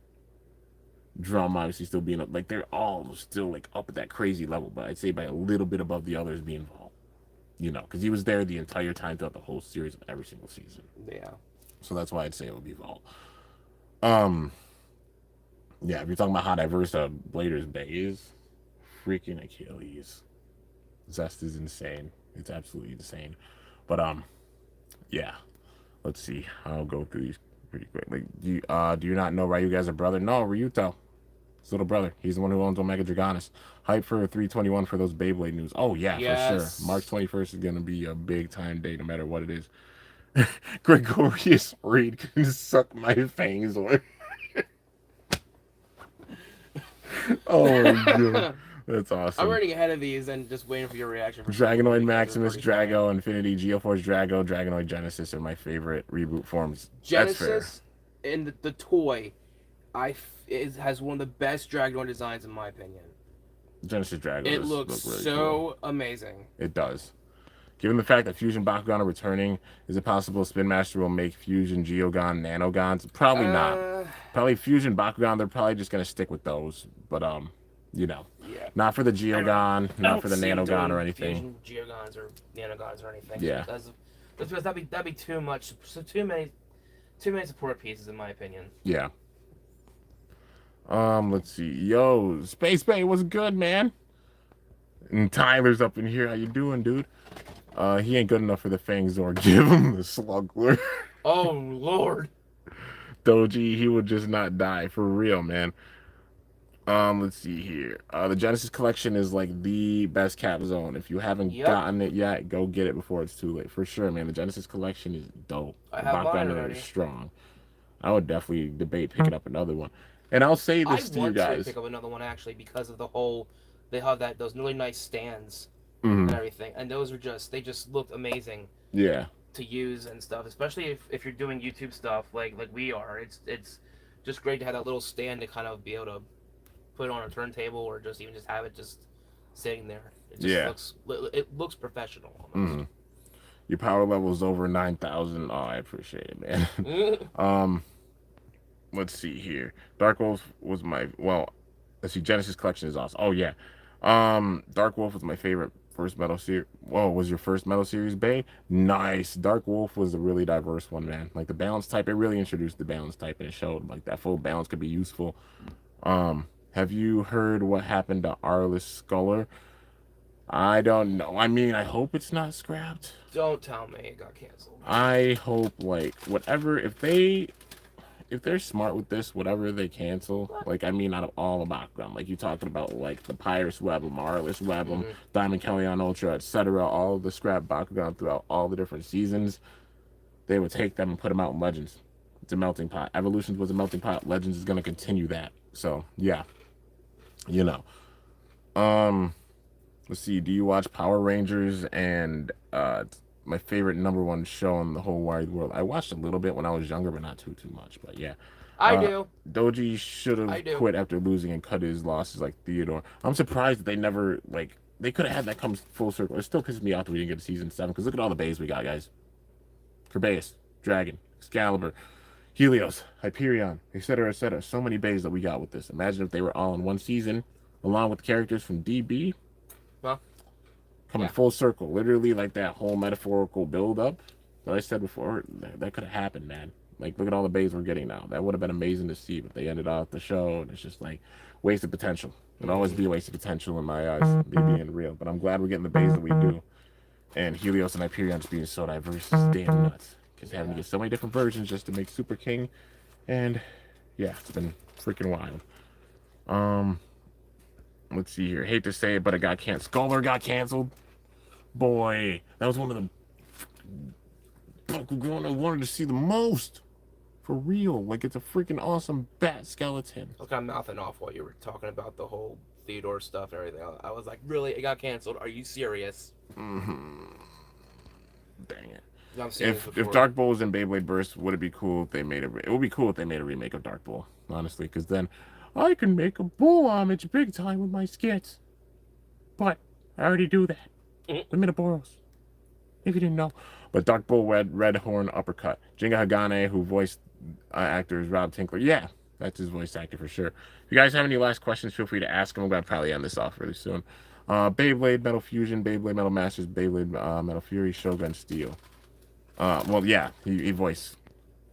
Drum obviously still being up. Like they're all still like up at that crazy level, but I'd say by a little bit above the others being Vault. You know, because he was there the entire time throughout the whole series of every single season. Yeah. So that's why I'd say it would be Vault. Yeah, if you're talking about how diverse Blader's Bay is, freaking Achilles. Zest is insane. It's absolutely insane. But yeah. Let's see. I'll go through these pretty quick. Like, do you not know Ryuga as a brother? No, Ryuto. His little brother. He's the one who owns Omega Dragonis. Hype for 321 for those Beyblade news. Oh, yeah, Yes. for sure. March 21st is going to be a big time day, no matter what it is. Gregorius Reed can suck my fangs away. Oh, my God. That's awesome. I'm running ahead of these and just waiting for your reaction. For Dragonoid Maximus, Drago, Infinity, Geoforce Drago, Dragonoid Genesis are my favorite reboot forms. Genesis and the toy, has one of the best Dragonoid designs in my opinion. Genesis Drago. It looks really so cool. amazing. It does. Given the fact that Fusion Bakugan are returning, is it possible Spin Master will make Fusion Geogon Nanogons? Probably not. Probably Fusion Bakugan, they're probably just going to stick with those. But, you know. Yeah. Not for the Geogon, not for the Nanogon or anything. Fusion Geogons or Nanogons or anything. Yeah. That'd be too much. So too many support pieces in my opinion. Yeah. Let's see. Yo, Space Bay, what's good, man? And Tyler's up in here. How you doing, dude? He ain't good enough for the Fangzor. Give him the Sluggler. Oh, Lord. Doji, he would just not die. For real, man. Let's see here. The Genesis collection is like the best Cap Zone. If you haven't gotten it yet, go get it before it's too late. For sure, man. The Genesis collection is dope. I have mine already. Is strong. I would definitely debate picking up another one. And I'll say this to you guys. I want to pick up another one, actually, because of the whole... They have those really nice stands and everything. And those are they just looked amazing. Yeah. To use and stuff, especially if you're doing YouTube stuff like we are. It's just great to have that little stand to kind of be able to put it on a turntable or just have it just sitting there. It just looks professional almost. Your power level is over 9,000. Oh, I appreciate it, man. Let's see here. Dark Wolf was let's see. Genesis collection is awesome. Oh yeah. Dark Wolf was my favorite first Metal Series. Whoa, was your first Metal Series Bay? Nice. Dark Wolf was a really diverse one, man. Like the balance type, it really introduced the balance type and it showed like that full balance could be useful. Have you heard what happened to Arliss Sculler? I don't know. I mean, I hope it's not scrapped. Don't tell me it got canceled. I hope like whatever, if they're smart with this, whatever they cancel, like, I mean, out of all the background, like, you're talking about, like, the Pyrus Web'em, Arliss Web'em, Diamond Kellyanne Ultra, etc., all the scrap Bakugan throughout all the different seasons, they would take them and put them out in Legends. It's a melting pot. Evolutions was a melting pot. Legends is going to continue that. So, yeah. You know. Let's see. Do you watch Power Rangers and, my favorite #1 show in the whole wide world? I watched a little bit when I was younger, but not too much. But yeah, I do. Doji should have quit after losing and cut his losses like Theodore. I'm surprised that they never they could have had that come full circle. It still pisses me off that we didn't get to season 7 because look at all the bays we got, guys. Kerbeus, Dragon, Excalibur, Helios, Hyperion, etc., etc. So many bays that we got with this. Imagine if they were all in one season, along with the characters from DB. Well. Coming full circle, literally like that whole metaphorical build-up that I said before, that could have happened, man. Like, look at all the bays we're getting now. That would have been amazing to see, but they ended off the show, and it's just like wasted potential. It'll always be a wasted potential in my eyes, me being real. But I'm glad we're getting the bays that we do. And Helios and Hyperion just being so diverse is damn nuts. Because having to get so many different versions just to make Super King, and yeah, it's been freaking wild. Let's see here. Hate to say it, but it got canceled. Scholar got canceled. Boy, that was one of the Bakugan I wanted to see the most. For real. Like, it's a freaking awesome bat skeleton. I was kind of mouthing off while you were talking about the whole Theodore stuff and everything. I was like, really? It got canceled? Are you serious? Dang it. If Dark Bull was in Beyblade Burst, would it be cool if they made it would be cool if they made a remake of Dark Bull, honestly, because then I can make a bull homage big time with my skits. But I already do that. The Minoboros. If you didn't know. But Dark Bull Red Horn Uppercut. Jinga Hagane, who voiced actor is Rob Tinkler. Yeah, that's his voice actor for sure. If you guys have any last questions, feel free to ask them. I'm going to probably end this off really soon. Beyblade Metal Fusion, Beyblade Metal Masters, Beyblade Metal Fury, Shogun Steel. Well, yeah, he voiced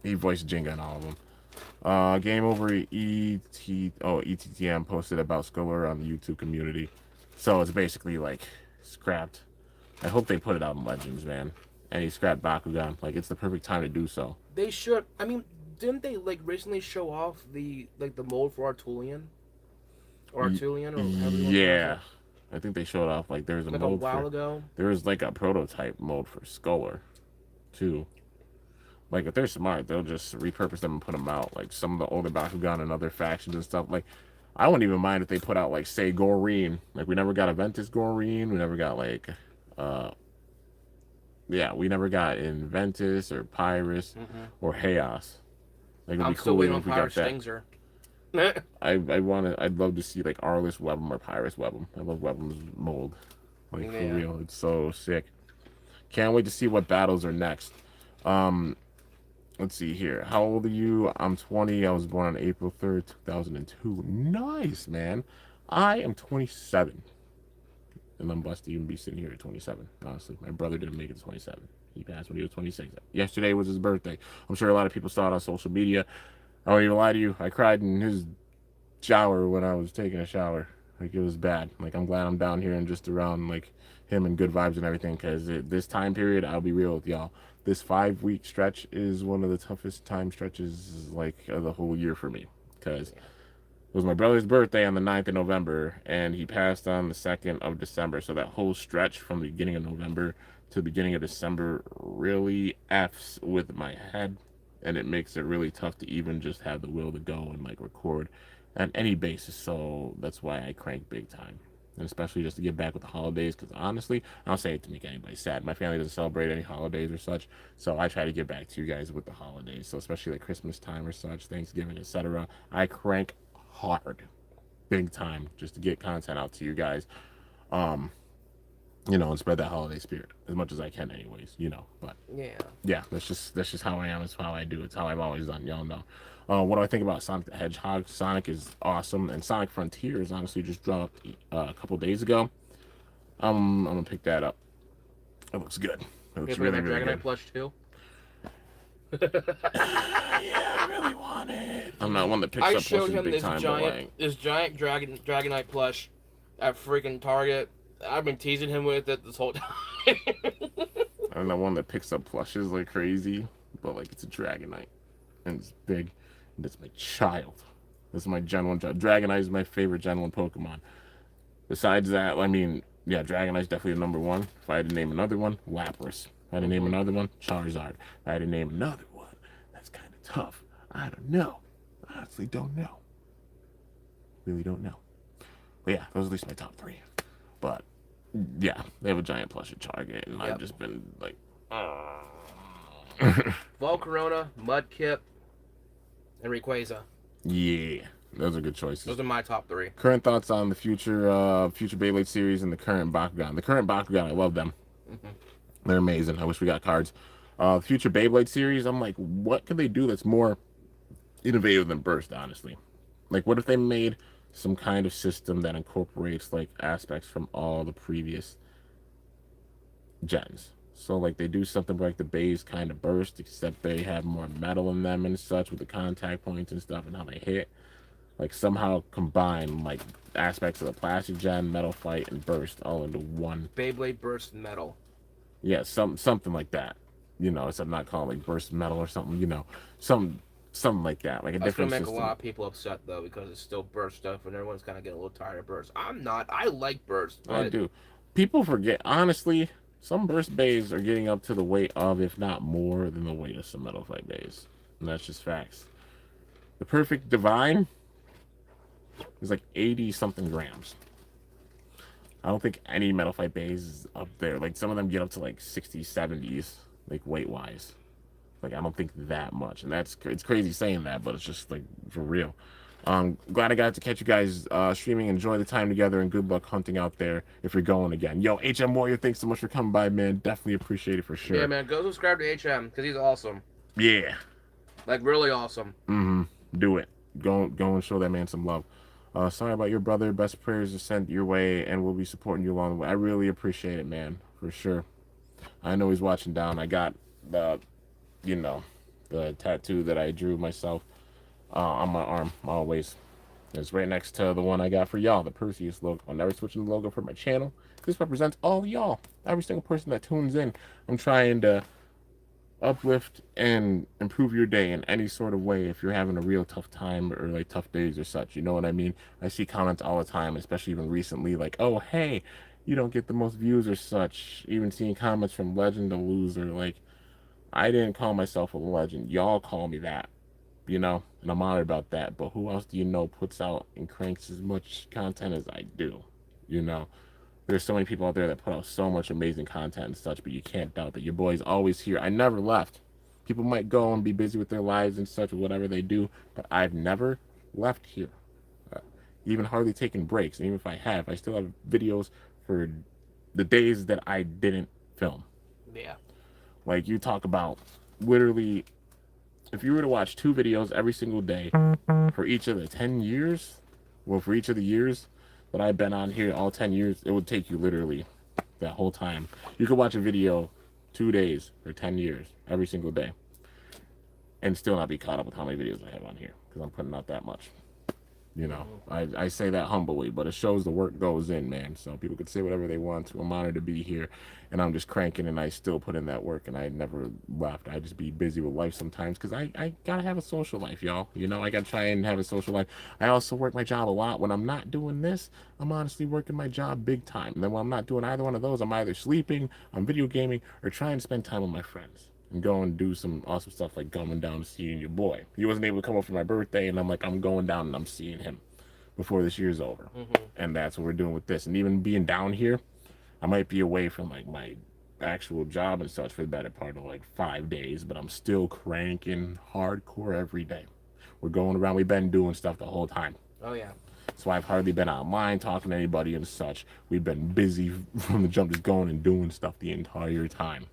Jinga in all of them. Game Over ETTM posted about Scholar on the YouTube community. So it's basically like scrapped. I hope they put it out in Legends, man. And he scrapped Bakugan. Like, it's the perfect time to do so. They should. I mean, didn't they recently show off the mold for Artulian? Or Artulian, or however you want to Yeah. pronounce I think they showed off, like, there's a like mode a while ago. There was, like, a prototype mode for Scholar, too. Like, if they're smart, they'll just repurpose them and put them out. Like, some of the older Bakugan and other factions and stuff. Like, I wouldn't even mind if they put out, like, say, Goreen. Like, we never got Aventus Goreen. We never got, like, yeah, we never got Inventus or Pyrus or Chaos. Like, it'd I'm be still cool waiting on if we got Pyrus that. Stinger. I'd love to see, like, Arliss Webum or Pyrus Webum. I love Webum's mold. Like, for real. It's so sick. Can't wait to see what battles are next. Let's see here. How old are you? I'm 20. I was born on April 3rd, 2002. Nice, man. I am 27. And I'm blessed to even be sitting here at 27. Honestly, my brother didn't make it to 27. He passed when he was 26. Yesterday was his birthday. I'm sure a lot of people saw it on social media. I won't even lie to you. I cried in his shower when I was taking a shower. Like, it was bad. Like, I'm glad I'm down here and just around, like, him and good vibes and everything, because this time period, I'll be real with y'all, this 5-week stretch is one of the toughest time stretches, like, of the whole year for me, because it was my brother's birthday on the 9th of November, and he passed on the 2nd of December, so that whole stretch from the beginning of November to the beginning of December really F's with my head, and it makes it really tough to even just have the will to go and, like, record on any basis, so that's why I crank big time. And especially just to get back with the holidays, because honestly, I don't say it to make anybody sad. My family doesn't celebrate any holidays or such, so I try to get back to you guys with the holidays. So especially like Christmas time or such, Thanksgiving, etc. I crank hard, big time, just to get content out to you guys, you know, and spread that holiday spirit as much as I can, anyways. You know, but yeah, that's just how I am. It's how I do. It's how I've always done. Y'all know. What do I think about Sonic the Hedgehog? Sonic is awesome, and Sonic Frontiers honestly just dropped a couple days ago. I'm gonna pick that up. It looks good. It looks really good. Plush too. Yeah, I really want it. I'm not one that picks up plushes big time. This giant Dragonite plush at freaking Target. I've been teasing him with it this whole time. I'm not one that picks up plushes like crazy, but like it's a Dragonite, and it's big. That's my child. This is my Gen 1 child. Dragonite is my favorite Gen 1 Pokemon. Besides that, I mean, yeah, Dragonite's definitely number one. If I had to name another one, Lapras. If I had to name another one, Charizard. If I had to name another one, that's kind of tough. I don't know. I honestly don't know. Really don't know. But yeah, those are at least my top 3. But yeah, they have a giant plush at Target, and I've just been like, Volcarona, Mudkip, and Rayquaza. Yeah, those are good choices. Those are my top 3. Current thoughts on the future Beyblade series and the current Bakugan. The current Bakugan, I love them. They're amazing. I wish we got cards. Future Beyblade series, I'm like, what could they do that's more innovative than Burst, honestly? Like, what if they made some kind of system that incorporates, like, aspects from all the previous gens? So, like, they do something like the base kind of Burst, except they have more metal in them and such with the contact points and stuff and how they hit. Like, somehow combine, like, aspects of the Plastic Gen, Metal Fight, and Burst all into one. Beyblade Burst Metal. Yeah, something like that. You know, so I'm not calling like Burst Metal or something, you know. Something like that. Like a different system. That's going to make a lot of people upset, though, because it's still Burst stuff and everyone's kind of getting a little tired of Burst. I'm not. I like Burst. I do. People forget, honestly, some Burst bays are getting up to the weight of, if not more than the weight of some Metal Fight bays. And that's just facts. The Perfect Divine is like 80-something grams. I don't think any Metal Fight base is up there. Like, some of them get up to like 60s, 70s, like, weight-wise. Like, I don't think that much. And it's crazy saying that, but it's just, like, for real. Glad I got to catch you guys streaming. Enjoy the time together, and good luck hunting out there if you're going again. Yo, HM Warrior, thanks so much for coming by, man. Definitely appreciate it for sure. Yeah, man. Go subscribe to HM, because he's awesome. Yeah. Like, really awesome. Do it. Go and show that man some love. Sorry about your brother. Best prayers are sent your way, and we'll be supporting you along the way. I really appreciate it, man, for sure. I know he's watching down. I got the, you know, the tattoo that I drew myself on my arm, always. It's right next to the one I got for y'all, the Perseus logo. I'm never switching the logo for my channel. This represents all y'all, every single person that tunes in. I'm trying to uplift and improve your day in any sort of way if you're having a real tough time or like tough days or such. You know what I mean? I see comments all the time, especially even recently, like, oh hey, you don't get the most views or such. Even seeing comments from Legend the Loser, like, I didn't call myself a legend. Y'all call me that, you know, and I'm honored about that. But who else do you know puts out and cranks as much content as I do? You know, there's so many people out there that put out so much amazing content and such, but you can't doubt that your boy's always here. I never left. People might go and be busy with their lives and such, or whatever they do, but I've never left here. Uh, Even hardly taken breaks. And even if I have, I still have videos for the days that I didn't film. Yeah. Like, you talk about literally, if you were to watch 2 videos every single day for each of the 10 years, well, for each of the years that I've been on here, all 10 years, it would take you literally that whole time. You could watch a video 2 days for 10 years, every single day, and still not be caught up with how many videos I have on here, because I'm putting out that much. You know, I say that humbly, but it shows the work goes in, man. So people could say whatever they want to. I'm honored to be here, and I'm just cranking, and I still put in that work, and I never left. I just be busy with life sometimes, because I gotta have a social life, y'all. You know, I gotta try and have a social life. I also work my job a lot. When I'm not doing this, I'm honestly working my job big time. And then when I'm not doing either one of those, I'm either sleeping, I'm video gaming, or trying to spend time with my friends and go and do some awesome stuff like going down and seeing your boy. He wasn't able to come up for my birthday, and I'm like, I'm going down and I'm seeing him before this year's over. And that's what we're doing with this. And even being down here, I might be away from like my actual job and such for the better part of like 5 days, but I'm still cranking hardcore every day. We're going around, we've been doing stuff the whole time. Oh yeah. So I've hardly been online talking to anybody and such. We've been busy from the jump, just going and doing stuff the entire time.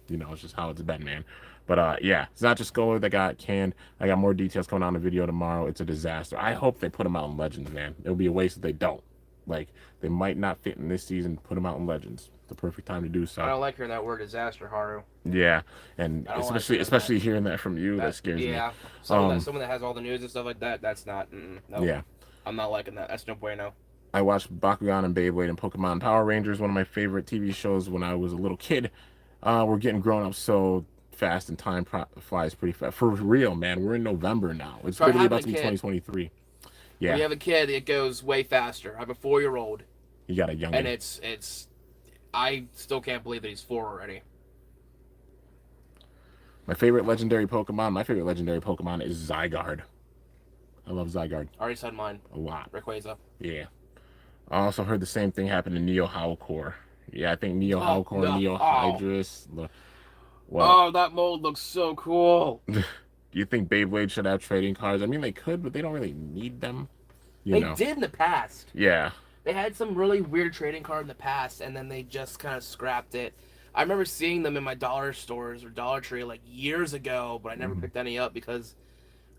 You know, it's just how it's been, man. But yeah, it's not just Scholar that got canned. I got more details coming out in the video tomorrow. It's a disaster. I hope they put them out in Legends, man. It would be a waste if they don't. Like, they might not fit in this season. Put them out in Legends. The perfect time to do so. I don't like hearing that word disaster, Haru. Yeah, and especially hearing that from you, that scares me. Yeah, someone that has all the news and stuff like that. That's not. No. Yeah, I'm not liking that. That's no bueno. I watched Bakugan and Beyblade and Pokemon Power Rangers, one of my favorite TV shows when I was a little kid. We're getting grown up so fast, and time flies pretty fast. For real, man. We're in November now. It's literally about to be 2023. Yeah. When you have a kid, it goes way faster. I have a 4-year-old. You got a young. And it's. I still can't believe that he's 4 already. My favorite legendary Pokemon is Zygarde. I love Zygarde. Already said mine. A lot. Rayquaza. Yeah. I also heard the same thing happen in Neo Howlcore. Yeah, I think Neo Howlcore and Neo Hydrus. Well, that mold looks so cool. Do you think Beyblade should have trading cards? I mean, they could, but they don't really need them. They did in the past. Yeah. They had some really weird trading card in the past, and then they just kind of scrapped it. I remember seeing them in my dollar stores or Dollar Tree like years ago, but I never picked any up because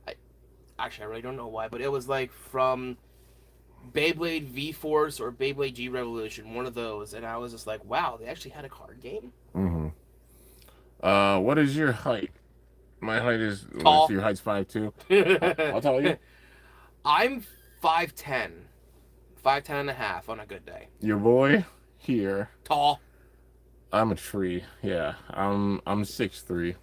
I really don't know why, but it was like from Beyblade V-Force or Beyblade G Revolution, one of those, and I was just like, wow, they actually had a card game? What is your height? My height is... Tall. Your height's 5'2". I'll tell you. I'm 5'10". 5'10 and a half on a good day. Your boy here. Tall. I'm a tree. Yeah. I'm 6'3".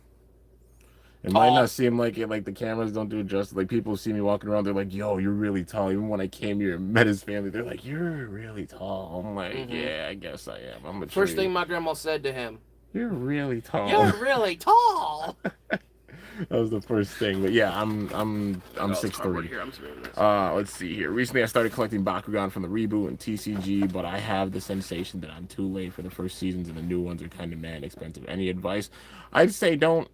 It might not seem like it, like the cameras don't do it justice. Like, people see me walking around, they're like, yo, you're really tall. Even when I came here and met his family, they're like, you're really tall. I'm like, yeah, I guess I am. I'm a tree. First thing my grandma said to him. You're really tall. You're really tall. That was the first thing, but yeah, I'm 6'3". Let's see here. Recently, I started collecting Bakugan from the reboot and TCG, but I have the sensation that I'm too late for the first seasons, and the new ones are kind of mad expensive. Any advice? I'd say don't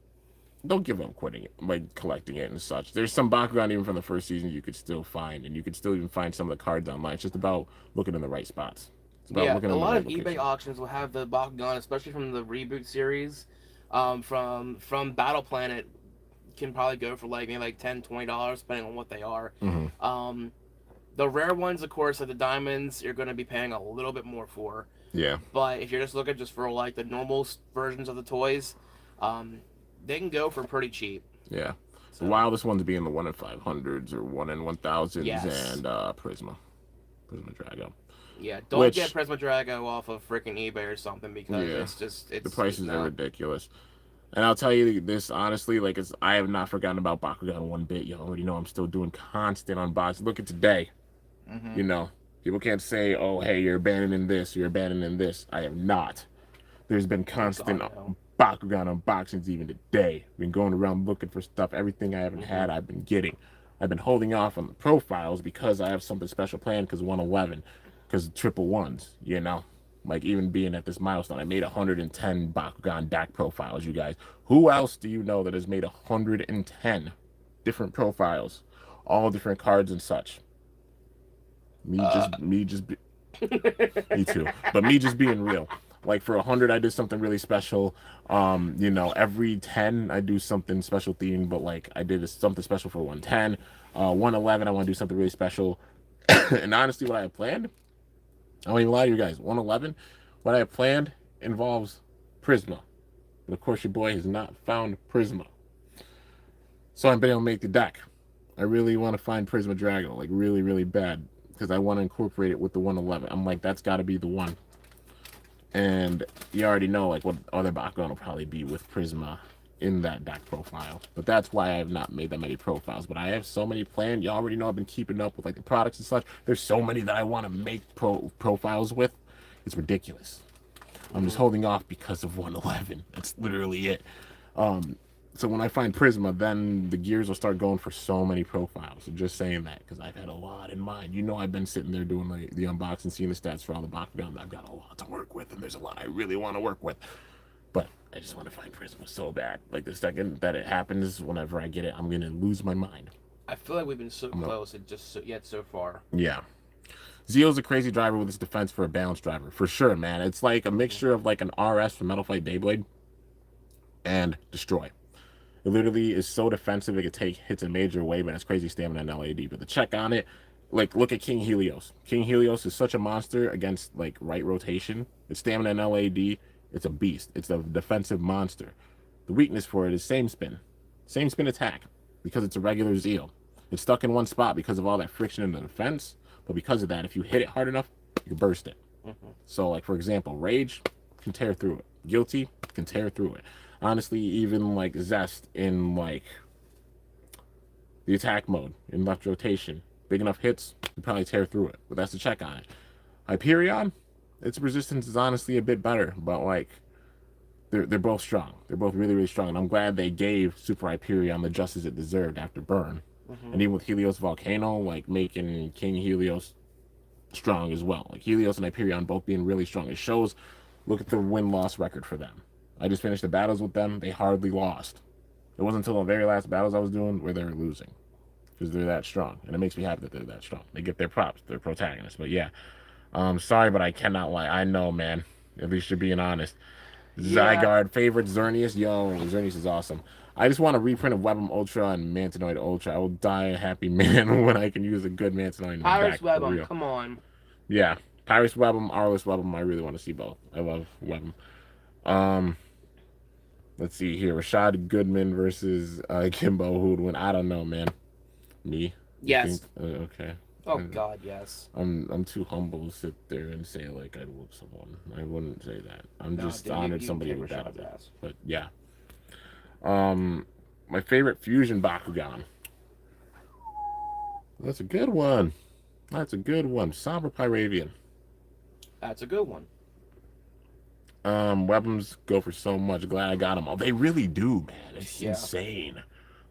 give up quitting it, like collecting it and such. There's some Bakugan even from the first season you could still find, and you could still even find some of the cards online. It's just about looking in the right spots. Yeah, a lot of eBay auctions will have the Bakugan, especially from the reboot series, from Battle Planet. Can probably go for like maybe like $10-$20 depending on what they are. The rare ones, of course, like the diamonds, you're going to be paying a little bit more for. Yeah. But if you're just looking just for like the normal versions of the toys, they can go for pretty cheap. Yeah. So, the wildest ones being the 1 in 500s or 1 in 1000s and Prisma Drago. Yeah, don't get Prisma Drago off of freaking eBay or something because it's the prices are ridiculous. And I'll tell you this honestly, like I have not forgotten about Bakugan one bit. You already know I'm still doing constant unboxing. Look at today. Mm-hmm. You know, people can't say, "Oh, hey, you're abandoning this, you're abandoning this." I am not. There's been constant Bakugan unboxings even today. Been going around looking for stuff. Everything I haven't had, I've been getting. I've been holding off on the profiles because I have something special planned. Because 111, because triple ones. You know, like even being at this milestone, I made 110 Bakugan DAC profiles. You guys, who else do you know that has made 110 different profiles, all different cards and such? Me too. But me just being real. Like for 100, I did something really special. You know, every 10, I do something special themed. But like I did something special for 110. 111, I want to do something really special. And honestly, what I have planned, I won't even lie to you guys. 111, what I have planned involves Prisma. And of course, your boy has not found Prisma. So I've been able to make the deck. I really want to find Prisma Drago, like really, really bad, because I want to incorporate it with the 111. I'm like, that's got to be the one. And you already know, like, what other background will probably be with Prisma in that deck profile. But that's why I have not made that many profiles. But I have so many planned. You already know I've been keeping up with, like, the products and such. There's so many that I want to make profiles with. It's ridiculous. I'm just holding off because of 111. That's literally it. So when I find Prisma, then the gears will start going for so many profiles. So just saying that, because I've had a lot in mind. You know, I've been sitting there doing the unboxing, seeing the stats for all the Bakugan. I've got a lot to work with, and there's a lot I really want to work with. But I just want to find Prisma so bad. Like the second that it happens, whenever I get it, I'm gonna lose my mind. I feel like we've been so close and just so far. Yeah. Zeo's a crazy driver with his defense for a balanced driver. For sure, man. It's like a mixture of like an RS from Metal Fight Beyblade and Destroy. It literally is so defensive it could take hits in a major way, but it's crazy stamina and LAD. But the check on it, like look at King Helios. King Helios is such a monster against like right rotation. Its stamina and LAD, it's a beast. It's a defensive monster. The weakness for it is same spin attack, because it's a regular Zeo. It's stuck in one spot because of all that friction in the defense. But because of that, if you hit it hard enough, you can burst it. So like for example, Rage can tear through it. Guilty can tear through it. Honestly, even like Zest in like the attack mode in left rotation, big enough hits, you probably tear through it. But that's the check on it. Hyperion, its resistance is honestly a bit better, but like they're both strong. They're both really, really strong. And I'm glad they gave Super Hyperion the justice it deserved after Burn. And even with Helios Volcano, like making King Helios strong as well. Like Helios and Hyperion both being really strong. It shows, look at the win-loss record for them. I just finished the battles with them. They hardly lost. It wasn't until the very last battles I was doing where they were losing. Because they're that strong. And it makes me happy that they're that strong. They get their props. They're protagonists. But yeah. Sorry, but I cannot lie. I know, man. At least you're being honest. Zygarde, favorite Xerneas. Yo, Xerneas is awesome. I just want a reprint of Webum Ultra and Mantanoid Ultra. I will die a happy man when I can use a good Mantanoid in the back. Pyrus Webum, come on. Yeah. Pyrus Webum, Arliss Webum, I really want to see both. I love Webum. Let's see here. Rashad Goodman versus Kimbo. Who would win? I don't know, man. Me? Yes. Okay. Oh God, yes. I'm too humble to sit there and say like I'd whoop someone. I wouldn't say that. I'm just honored somebody would that. But yeah. My favorite fusion Bakugan. That's a good one. That's a good one. Somber Pyravian. That's a good one. Weapons go for so much. Glad I got them all. They really do, man. It's insane.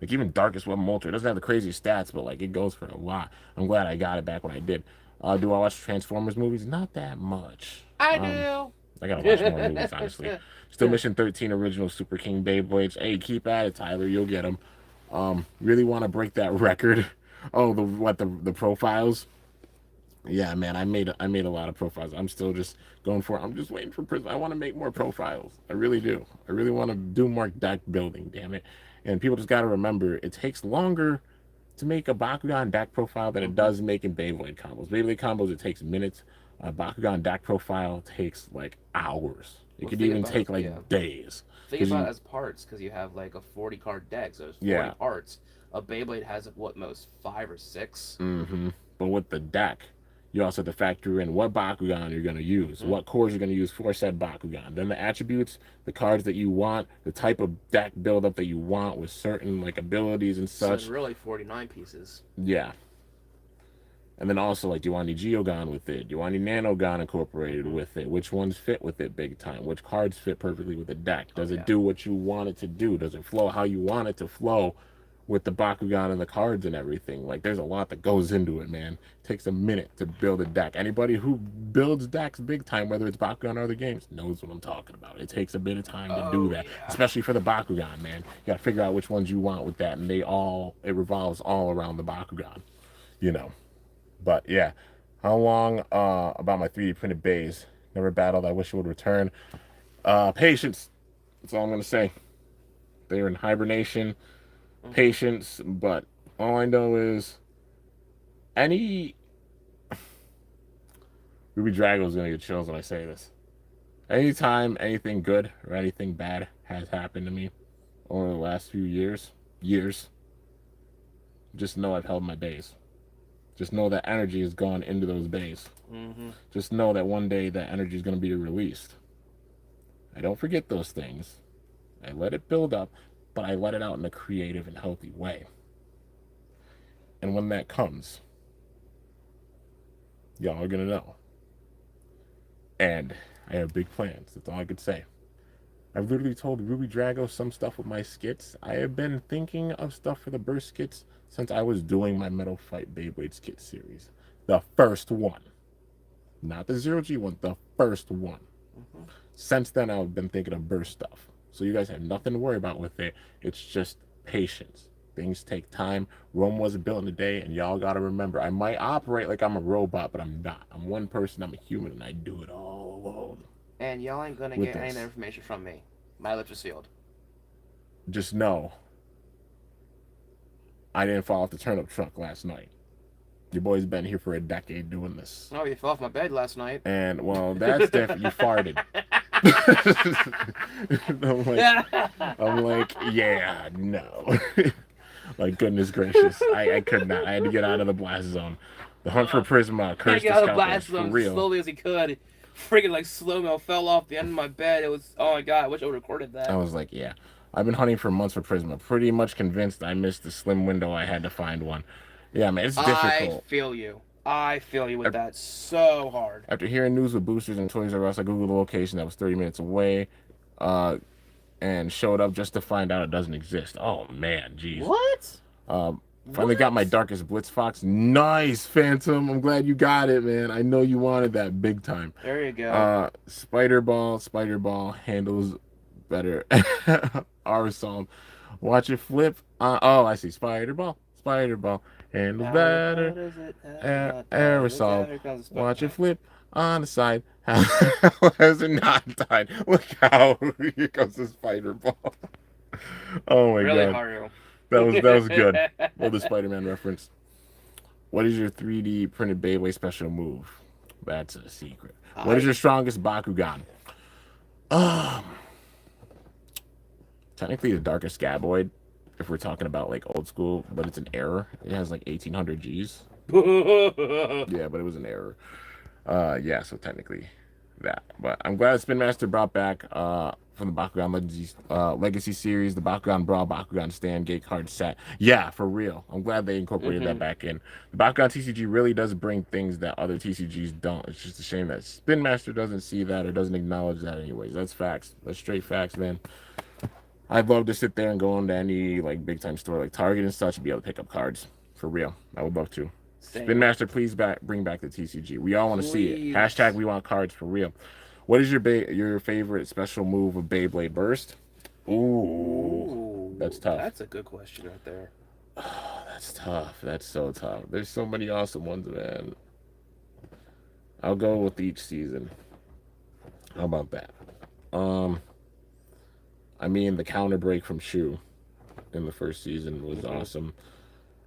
Like even Darkest Weapon Ultra, it doesn't have the craziest stats, but like it goes for a lot. I'm glad I got it back when I did. Do I watch Transformers movies? Not that much. I do. I gotta watch more movies, honestly. Still Mission 13 original Super King Beyblades. Hey, keep at it, Tyler. You'll get them. Really want to break that record. Oh, the profiles. Yeah, man, I made a lot of profiles. I'm still just going for it. I'm just waiting for Prism. I want to make more profiles. I really do. I really want to do more deck building, damn it. And people just got to remember, it takes longer to make a Bakugan deck profile than it does making Beyblade combos. Beyblade combos, it takes minutes. A Bakugan deck profile takes like hours. It could even take like days. Think about it as parts, because you have like a 40 card deck, so it's 40 parts. A Beyblade has what, most 5 or 6? But with the deck, You also have to factor in what Bakugan you're going to use, what cores you're going to use for said Bakugan. Then the attributes, the cards that you want, the type of deck buildup that you want with certain like abilities and such. So really 49 pieces. Yeah. And then also, like, do you want any Geogon with it? Do you want any Nanogon incorporated with it? Which ones fit with it big time? Which cards fit perfectly with the deck? Does it do what you want it to do? Does it flow how you want it to flow with the Bakugan and the cards and everything? Like, there's a lot that goes into it, man. It takes a minute to build a deck. Anybody who builds decks big time, whether it's Bakugan or other games, knows what I'm talking about. It takes a bit of time to do that, especially for the Bakugan, man. You got to figure out which ones you want with that, and it revolves all around the Bakugan, you know. But yeah, how long about my 3D printed bays? Never battled. I wish it would return. Patience. That's all I'm gonna say. They're in hibernation. Patience. But all I know is any Rubydragonoid's gonna get chills when I say this. Anytime anything good or anything bad has happened to me over the last few years, just know I've held my bays. Just know that energy has gone into those bays. Just know that one day that energy is going to be released. I don't forget those things. I let it build up, but I let it out in a creative and healthy way. And when that comes, y'all are going to know. And I have big plans. That's all I could say. I've literally told Rubydrago some stuff with my skits. I have been thinking of stuff for the burst skits since I was doing my Metal Fight Beyblade skit series. The first one. Not the 0G one, the first one. Since then, I've been thinking of burst stuff. So you guys have nothing to worry about with it. It's just patience. Things take time. Rome wasn't built in a day, and y'all got to remember, I might operate like I'm a robot, but I'm not. I'm one person, I'm a human, and I do it all alone. And y'all ain't going to get any information from me. My lips are sealed. Just know, I didn't fall off the turnip truck last night. Your boy's been here for a decade doing this. Oh, you fell off my bed last night. And, well, that's different. You farted. I'm like, yeah, no. Like, goodness gracious. I could not. I had to get out of the blast zone. The hunt for Prisma cursed the scalpers, for real. Slowly as he could. Freaking like slow-mo fell off the end of my bed. It was, oh my god, I wish I would have recorded that. I was like, yeah. I've been hunting for months for Prisma. Pretty much convinced I missed the slim window. I had to find one. Yeah, man, it's difficult. I feel you with that so hard. After hearing news with boosters and Toys R Us, I googled the location that was 30 minutes away and showed up just to find out it doesn't exist. Oh, man, jeez. What? Finally got my Darkest Blitz Fox. Nice, Phantom. I'm glad you got it, man. I know you wanted that big time. There you go. Spider Ball handles better. Aerosol. Watch it flip. Oh, I see. Spider Ball handles better. Aerosol. Watch it flip on the side. How has it not died? Look how here goes the Spider Ball. Oh my really, god. Haru. That was good. Well, the Spider-Man reference. What is your 3D printed Beyblade special move? That's a secret. What is your strongest Bakugan? Technically the Darkest Scaboid, if we're talking about like old school, but it's an error. It has like 1800 Gs. Yeah, but it was an error. Yeah, so technically that. But I'm glad Spin Master brought back from the Bakugan Legacy series, the Bakugan Brawl, Bakugan Stand Gate card set. Yeah, for real. I'm glad they incorporated that back in. The Bakugan TCG really does bring things that other TCGs don't. It's just a shame that Spin Master doesn't see that or doesn't acknowledge that anyways. That's facts. That's straight facts, man. I'd love to sit there and go into any like big time store like Target and such and be able to pick up cards. For real. I would love to. Spin Master, please bring back the TCG. We all want to see it. Hashtag we want cards for real. What is your favorite special move of Beyblade Burst? Ooh, that's tough. That's a good question right there. Oh, that's tough. That's so tough. There's so many awesome ones, man. I'll go with each season. How about that? I mean, the counter break from Shu in the first season was awesome.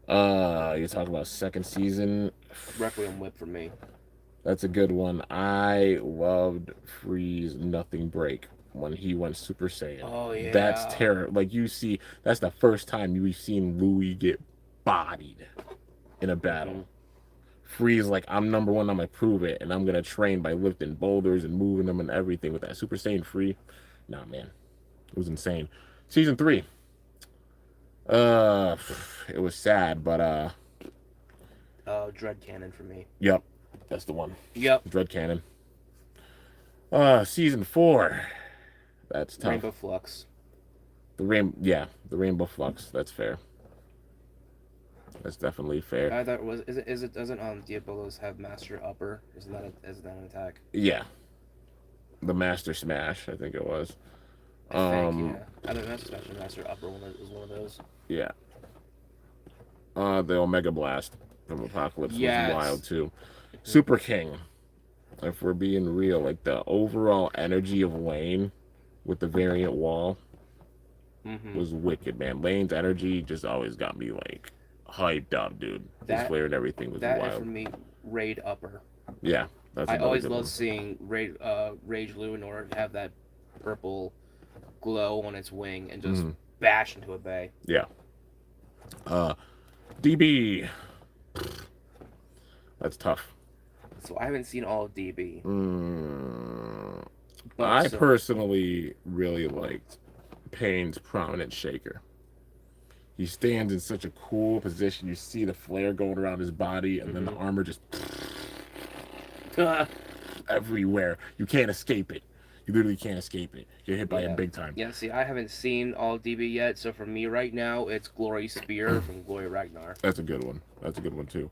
You talk about second season. Requiem Whip for me. That's a good one. I loved Freeze Nothing Break when he went Super Saiyan. Oh, yeah. That's terror. Like, you see, that's the first time you've seen Louis get bodied in a battle. Freeze like I'm number one, I'm gonna prove it, and I'm gonna train by lifting boulders and moving them and everything with that Super Saiyan Free. Nah, man, it was insane. Season 3. Uh, it was sad, but Dread Cannon for me. yep, that's the one. Yep. Dread Cannon. Season 4. That's tough. Rainbow Flux. The Rainbow Flux. That's fair. That's definitely fair. I thought doesn't Diabolos have Master Upper? Isn't that an attack? Yeah. The Master Smash, I think it was. I think, yeah. I think Master Upper was one of those. Yeah. The Omega Blast from Apocalypse was wild too. Super King. If we're being real, like the overall energy of Lane with the variant wall was wicked, man. Lane's energy just always got me like hyped up, dude. His flare and everything was wild. That for me, Raid Upper. Yeah, that's. I always love seeing Rage Luinor have that purple glow on its wing and just bash into a bay. Yeah. DB. That's tough. So I haven't seen all of DB. I personally really liked Pain's Prominent Shaker. He stands in such a cool position. You see the flare going around his body, and then the armor just everywhere. You can't escape it. You literally can't escape it. You're hit by it big time. Yeah, see, I haven't seen all DB yet, so for me right now, it's Glory Spear from Glory Ragnar. That's a good one. That's a good one, too.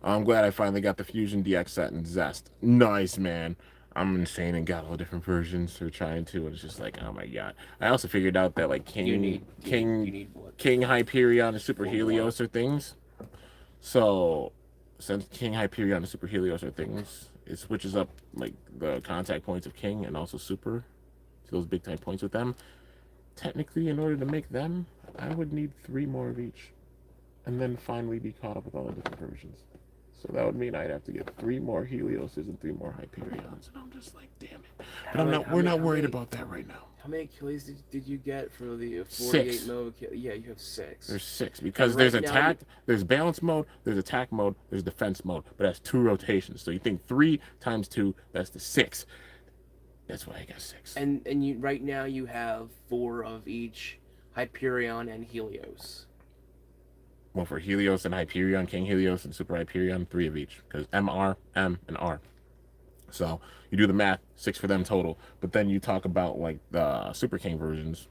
I'm glad I finally got the Fusion DX set and Zest. Nice, man. I'm insane and got all different versions. They're trying to, and it's just like, oh my god. I also figured out that like King Hyperion and Super Helios are things. So since King Hyperion and Super Helios are things, it switches up like the contact points of King and also Super to those big time points with them. Technically, in order to make them, I would need 3 more of each, and then finally be caught up with all the different versions. So that would mean I'd have to get 3 more Helioses and 3 more Hyperions, and I'm just like, damn it. But we're not worried about that right now. How many Achilles did you get for the 48 mode? Yeah, you have 6. There's 6 because there's attack, there's balance mode, there's attack mode, there's defense mode, but that's 2 rotations. So you think 3 times 2, that's the 6. That's why I got 6. And you right now you have 4 of each Hyperion and Helios. Well, for Helios and Hyperion, King Helios and Super Hyperion, 3 of each. Because MR, M, and R. So, you do the math, 6 for them total. But then you talk about, like, the Super King versions,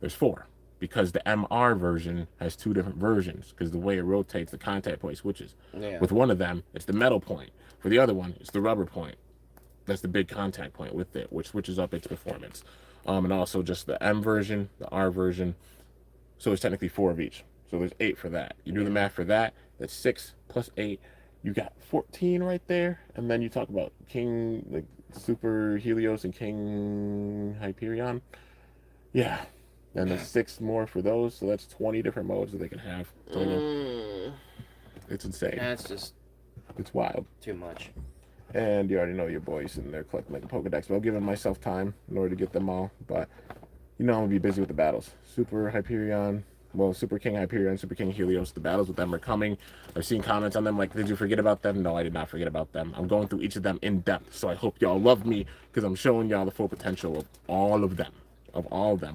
there's 4. Because the MR version has 2 different versions. Because the way it rotates, the contact point switches. Yeah. With one of them, it's the metal point. For the other one, it's the rubber point. That's the big contact point with it, which switches up its performance. And also just the M version, the R version. So, it's technically 4 of each. So there's 8 for that. You do the math for that. That's 6 plus 8. You got 14 right there. And then you talk about King, like Super Helios and King Hyperion. Yeah. And there's 6 more for those. So that's 20 different modes that they can have. It's insane. It's wild. Too much. And you already know your boys sitting there collecting like a Pokedex. But I'm giving myself time in order to get them all. But you know I'm going to be busy with the battles. Super Hyperion. Well, Super King Hyperion, Super King Helios, the battles with them are coming. I've seen comments on them like, did you forget about them? No, I did not forget about them. I'm going through each of them in depth, so I hope y'all love me because I'm showing y'all the full potential of all of them.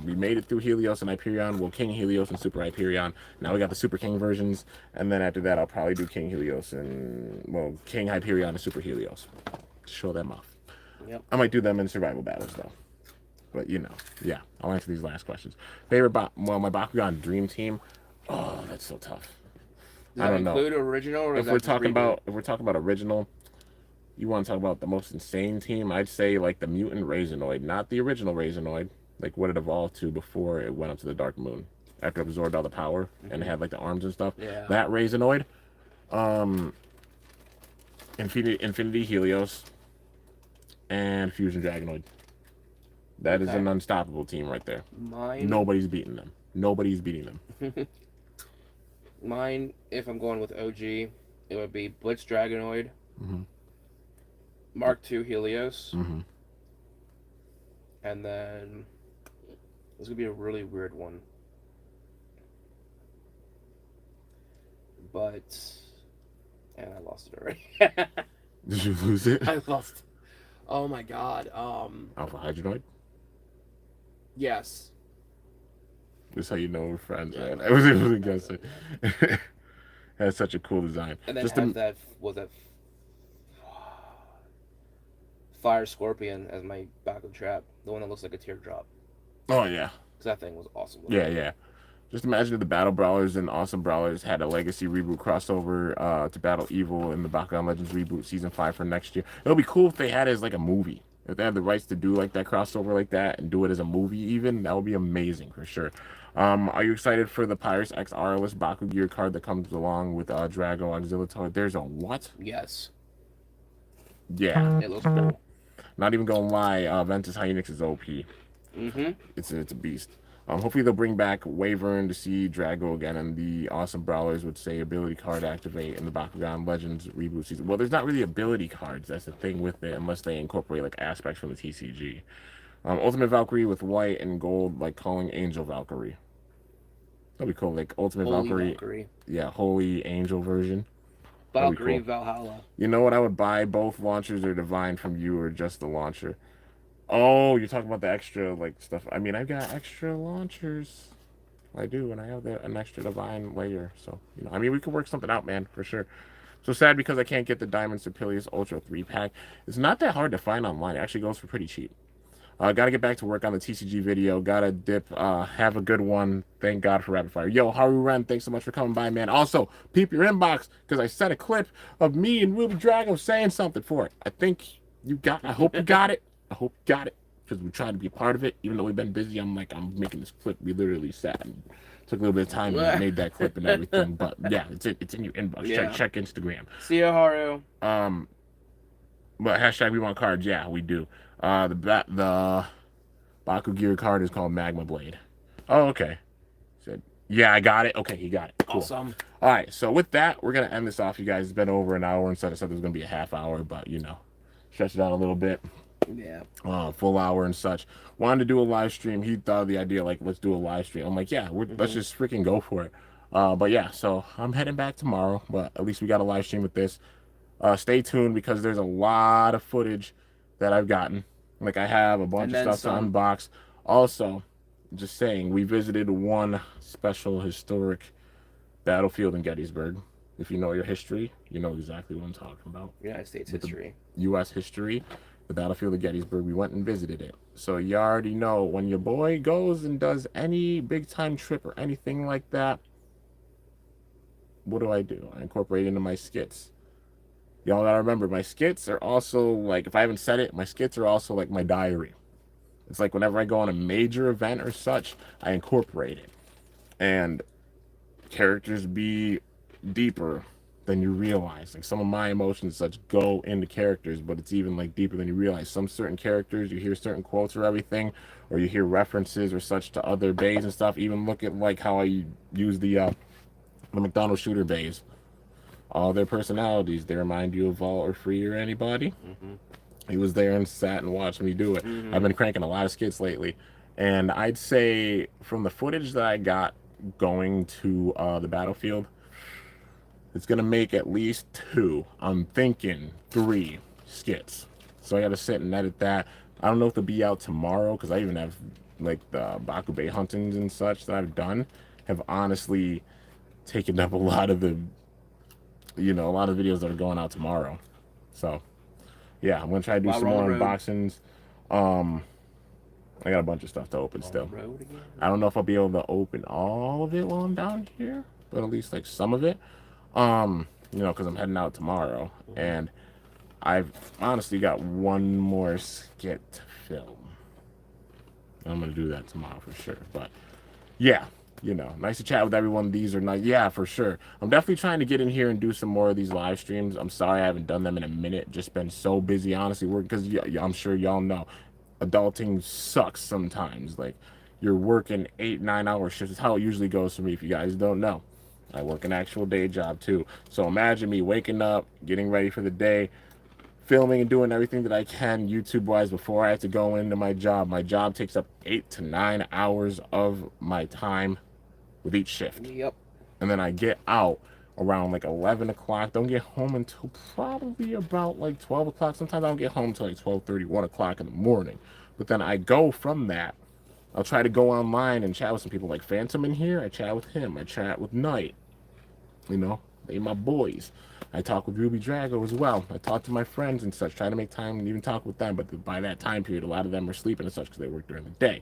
We made it through Helios and Hyperion, well, King Helios and Super Hyperion. Now we got the Super King versions, and then after that, I'll probably do King Helios and, well, King Hyperion and Super Helios to show them off. Yep. I might do them in survival battles, though. But, you know, yeah, I'll answer these last questions. Favorite, my Bakugan Dream Team. Oh, that's so tough. Does that include original, or if we're talking about original, you want to talk about the most insane team? I'd say like the Mutant Razornoid, not the original Razornoid, like what it evolved to before it went up to the Dark Moon, after it absorbed all the power and it had like the arms and stuff. Yeah. That Razornoid, Infinity Helios, and Fusion Dragonoid. That is an unstoppable team right there. Nobody's beating them. Nobody's beating them. Mine, if I'm going with OG, it would be Blitz Dragonoid, Mark II Helios, and then this would be a really weird one. But And I lost it already. Did you lose it? I lost. Oh my god. Alpha Hydronoid? Yes. That's how you know we're friends, Yeah, man. I was able to guess it. Has such a cool design. And then Just has that Fire Scorpion as my backup trap, the one that looks like a teardrop. Oh yeah. Because that thing was awesome. Yeah, yeah. Just imagine if the Battle Brawlers and Awesome Brawlers had a Legacy reboot crossover to Battle Evil in the Bakugan Legends reboot Season 5 for next year. It would be cool if they had it as like a movie. If they had the rights to do like that crossover like that and do it as a movie even, that would be amazing for sure. Are you excited for the Pirates X Rless Baku Gear card that comes along with Drago Auxiliary? There's a what? Yes. Yeah. It looks cool. Not even gonna lie, Ventus Hynix is OP. It's a beast. Hopefully they'll bring back Wyvern to see Drago again, and the Awesome Brawlers would say ability card activate in the Bakugan Legends reboot season. Well, there's not really ability cards. That's the thing with it, unless they incorporate like aspects from the TCG. Ultimate Valkyrie with white and gold, like calling Angel Valkyrie. That'd be cool. Like Ultimate Valkyrie. Yeah, Holy Angel version. Valkyrie cool. Valhalla. You know what? I would buy both launchers or Divine from you, or just the launcher. Oh, you're talking about the extra like stuff. I mean, I've got extra launchers. I do, and I have an extra Divine layer. So, you know, I mean, we could work something out, man, for sure. So sad because I can't get the Diamond Supilius Ultra 3-pack. It's not that hard to find online. It actually goes for pretty cheap. Gotta get back to work on the TCG video. Gotta dip. Have a good one. Thank God for Rapid Fire. Yo, Haru Ren, thanks so much for coming by, man. Also, peep your inbox, because I sent a clip of me and Rubydragonoid saying something for it. I think you got. I hope you got it. I hope you got it, because we tried to be a part of it. Even though we've been busy, I'm making this clip. We literally sat and took a little bit of time and made that clip and everything. But yeah, it's in your inbox. Yeah. Check Instagram. See ya, Haru. But hashtag we want cards. Yeah, we do. The Baku Gear card is called Magma Blade. Oh, okay. Said, yeah, I got it. Okay, he got it. Cool. Awesome. All right, so with that, we're going to end this off, you guys. It's been over an hour, and so I said it was going to be a half hour, but, you know, stretch it out a little bit. Yeah. Full hour and such. Wanted to do a live stream. He thought of the idea, like, let's do a live stream. I'm like, yeah, let's just freaking go for it. But, yeah, so I'm heading back tomorrow, but at least we got a live stream with this. Stay tuned, because there's a lot of footage that I've gotten. Like, I have a bunch of stuff to unbox. Also, just saying, we visited one special historic battlefield in Gettysburg. If you know your history, you know exactly what I'm talking about. United States history. U.S. history, the battlefield of Gettysburg. We went and visited it. So you already know, when your boy goes and does any big-time trip or anything like that, what do? I incorporate it into my skits. Y'all gotta remember, my skits are also, like, if I haven't said it, my skits are also like my diary. It's like whenever I go on a major event or such, I incorporate it. And characters be deeper than you realize. Like, some of my emotions such go into characters, but it's even like deeper than you realize. Some certain characters, you hear certain quotes or everything, or you hear references or such to other bays and stuff. Even look at like how I use the McDonald's shooter bays. All their personalities, they remind you of Vault or Free or anybody. He was there and sat and watched me do it. I've been cranking a lot of skits lately, and I'd say from the footage that I got going to the battlefield, it's gonna make at least 2. I'm thinking 3 skits. So I gotta sit and edit that. I don't know if they'll be out tomorrow, because I even have like the Baku Bay huntings and such that I've done have honestly taken up a lot of the, you know, a lot of videos that are going out tomorrow. So yeah, I'm gonna try to do some more unboxings. I got a bunch of stuff to open still. I don't know if I'll be able to open all of it while I'm down here, but at least like some of it. You know, because I'm heading out tomorrow, and I've honestly got one more skit to film. I'm gonna do that tomorrow for sure. But yeah, you know, nice to chat with everyone. These are nice. Yeah, for sure. I'm definitely trying to get in here and do some more of these live streams. I'm sorry I haven't done them in a minute. Just been so busy, honestly, working, because I'm sure y'all know, adulting sucks sometimes. Like, you're working 8-9 hour shifts. It's how it usually goes for me, if you guys don't know. I work an actual day job too. So imagine me waking up, getting ready for the day, filming and doing everything that I can YouTube-wise before I have to go into my job. My job takes up 8 to 9 hours of my time with each shift. Yep. And then I get out, around like 11 o'clock. Don't get home until probably about like 12 o'clock. Sometimes I don't get home until like 12:30, 1 o'clock in the morning. But then I go from that. I'll try to go online and chat with some people like Phantom in here. I chat with him. I chat with Knight. You know, they my boys. I talk with Ruby Drago as well. I talk to my friends and such, try to make time and even talk with them. But by that time period, a lot of them are sleeping and such because they work during the day.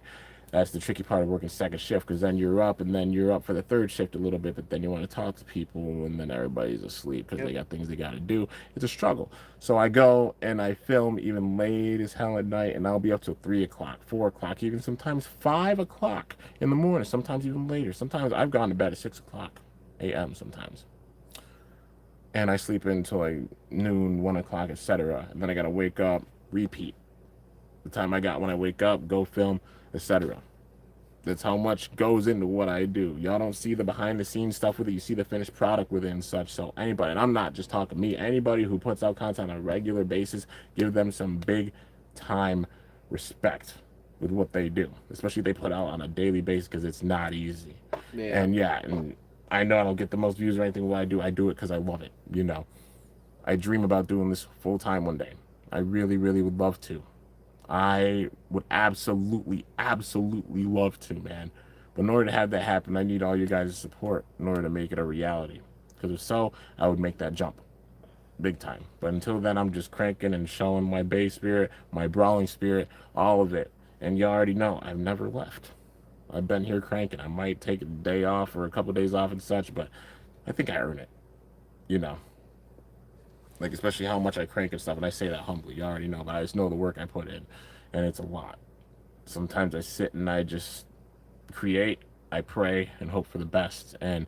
That's the tricky part of working second shift, because then you're up and then you're up for the third shift a little bit, but then you want to talk to people and then everybody's asleep because they got things they got to do. It's a struggle. So I go and I film even late as hell at night, and I'll be up till 3 o'clock, 4 o'clock, even sometimes 5 o'clock in the morning, sometimes even later. Sometimes I've gone to bed at 6 o'clock a.m. sometimes. And I sleep until like noon, 1 o'clock, etc. And then I got to wake up, repeat. The time I got when I wake up, go film, etc. That's how much goes into what I do. Y'all don't see the behind the scenes stuff with it. You see the finished product with it and such. So anybody, and I'm not just talking me, anybody who puts out content on a regular basis, give them some big time respect with what they do. Especially if they put out on a daily basis, because it's not easy. Yeah. And I know I don't get the most views or anything what I do it because I love it, you know. I dream about doing this full time one day. I really, really would love to. I would absolutely love to, man. But in order to have that happen, I need all you guys' support in order to make it a reality. Because if so, I would make that jump. Big time. But until then, I'm just cranking and showing my bass spirit, my brawling spirit, all of it. And you already know, I've never left. I've been here cranking. I might take a day off or a couple of days off and such, but I think I earn it. You know. Like, especially how much I crank and stuff, and I say that humbly, you already know, but I just know the work I put in, and it's a lot. Sometimes I sit and I just create, I pray, and hope for the best, and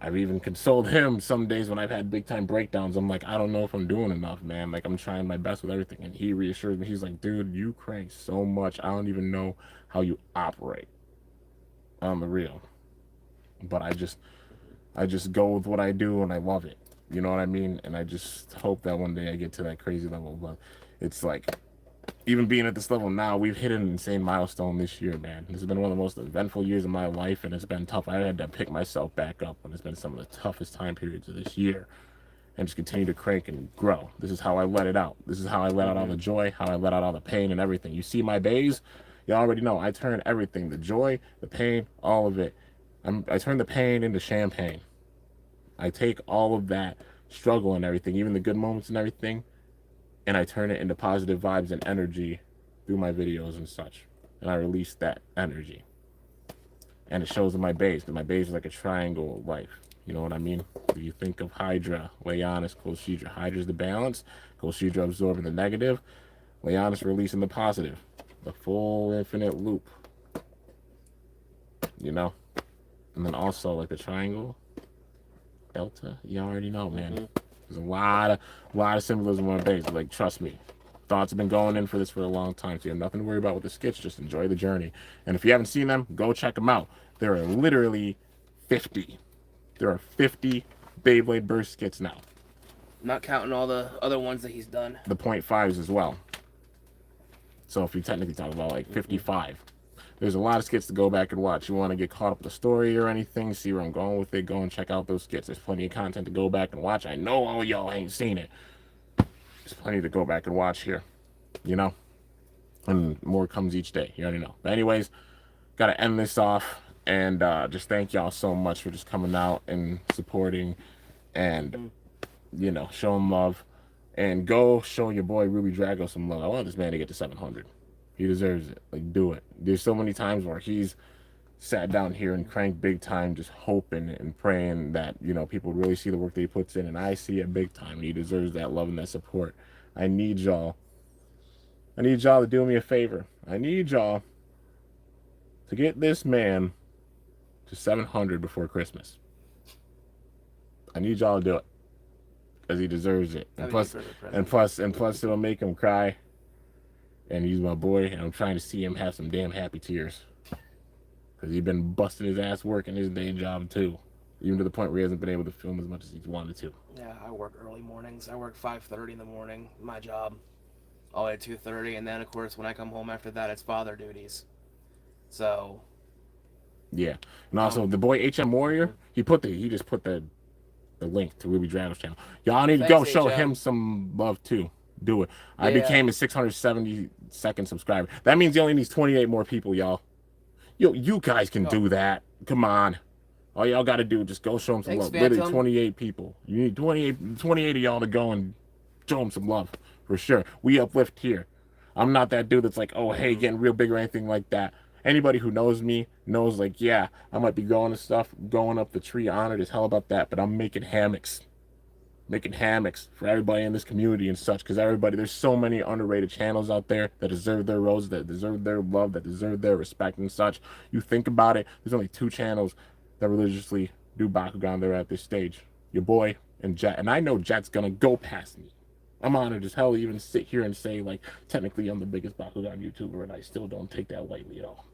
I've even consoled him some days when I've had big time breakdowns. I'm like, I don't know if I'm doing enough, man. Like, I'm trying my best with everything, and he reassures me. He's like, dude, you crank so much, I don't even know how you operate on the real. But I just go with what I do, and I love it. You know what I mean? And I just hope that one day I get to that crazy level. But it's like, even being at this level now, we've hit an insane milestone this year, man. This has been one of the most eventful years of my life, and it's been tough. I had to pick myself back up when it's been some of the toughest time periods of this year, and just continue to crank and grow. This is how I let it out. This is how I let out all the joy, how I let out all the pain and everything. You see my bays? You already know. I turn everything, the joy, the pain, all of it. I turn the pain into champagne. I take all of that struggle and everything, even the good moments and everything, and I turn it into positive vibes and energy through my videos and such. And I release that energy. And it shows in my base, because my base is like a triangle of life. You know what I mean? If you think of Hydra, Leonis, Colchidra. Hydra's the balance, Colchidra absorbing the negative, Leonis releasing the positive. The full infinite loop. You know? And then also like the triangle, Delta, you already know, man. There's a lot of symbolism on my base. Like, trust me, thoughts have been going in for this for a long time, so you have nothing to worry about with the skits. Just enjoy the journey. And if you haven't seen them, go check them out. There are literally 50. There are 50 Beyblade Burst skits now. Not counting all the other ones that he's done. The .5s as well. So if you technically talk about like 55. There's a lot of skits to go back and watch. You want to get caught up with the story or anything, see where I'm going with it, go and check out those skits. There's plenty of content to go back and watch. I know all y'all ain't seen it. There's plenty to go back and watch here, you know? And more comes each day. You already know. But anyways, got to end this off. And just thank y'all so much for just coming out and supporting and, you know, showing love. And go show your boy Rubydrago some love. I want this man to get to 700. He deserves it. Like, do it. There's so many times where he's sat down here and cranked big time, just hoping and praying that, you know, people really see the work that he puts in, and I see it big time. And he deserves that love and that support. I need y'all to do me a favor. I need y'all to get this man to 700 before Christmas. I need y'all to do it, because he deserves it. And plus, it'll make him cry. And he's my boy, and I'm trying to see him have some damn happy tears. Because he's been busting his ass working his day job, too. Even to the point where he hasn't been able to film as much as he's wanted to. Yeah, I work early mornings. I work 5:30 in the morning, my job, all the way to 2:30. And then, of course, when I come home after that, it's father duties. So... Yeah. And also, the boy HM Warrior, he just put the the link to Rubydragonoid's channel. Y'all need to Thanks, go show HM. him some love too. Do it. Yeah. I became a 672nd subscriber. That means he only needs 28 more people, y'all. Yo, you guys can do that. Come on. All y'all got to do is just go show him some love. Phantom. Literally 28 people. You need 28 of y'all to go and show him some love. For sure. We uplift here. I'm not that dude that's like, oh, hey, getting real big or anything like that. Anybody who knows me knows, like, yeah, I might be going to stuff, going up the tree, honored as hell about that, but I'm making hammocks. Making hammocks for everybody in this community and such, because everybody, there's so many underrated channels out there that deserve their roses, that deserve their love, that deserve their respect and such. You think about it, there's only 2 channels that religiously do Bakugan there at this stage. Your boy and Jet. And I know Jet's gonna go past me. I'm honored as hell to even sit here and say, like, technically I'm the biggest Bakugan YouTuber, and I still don't take that lightly at all.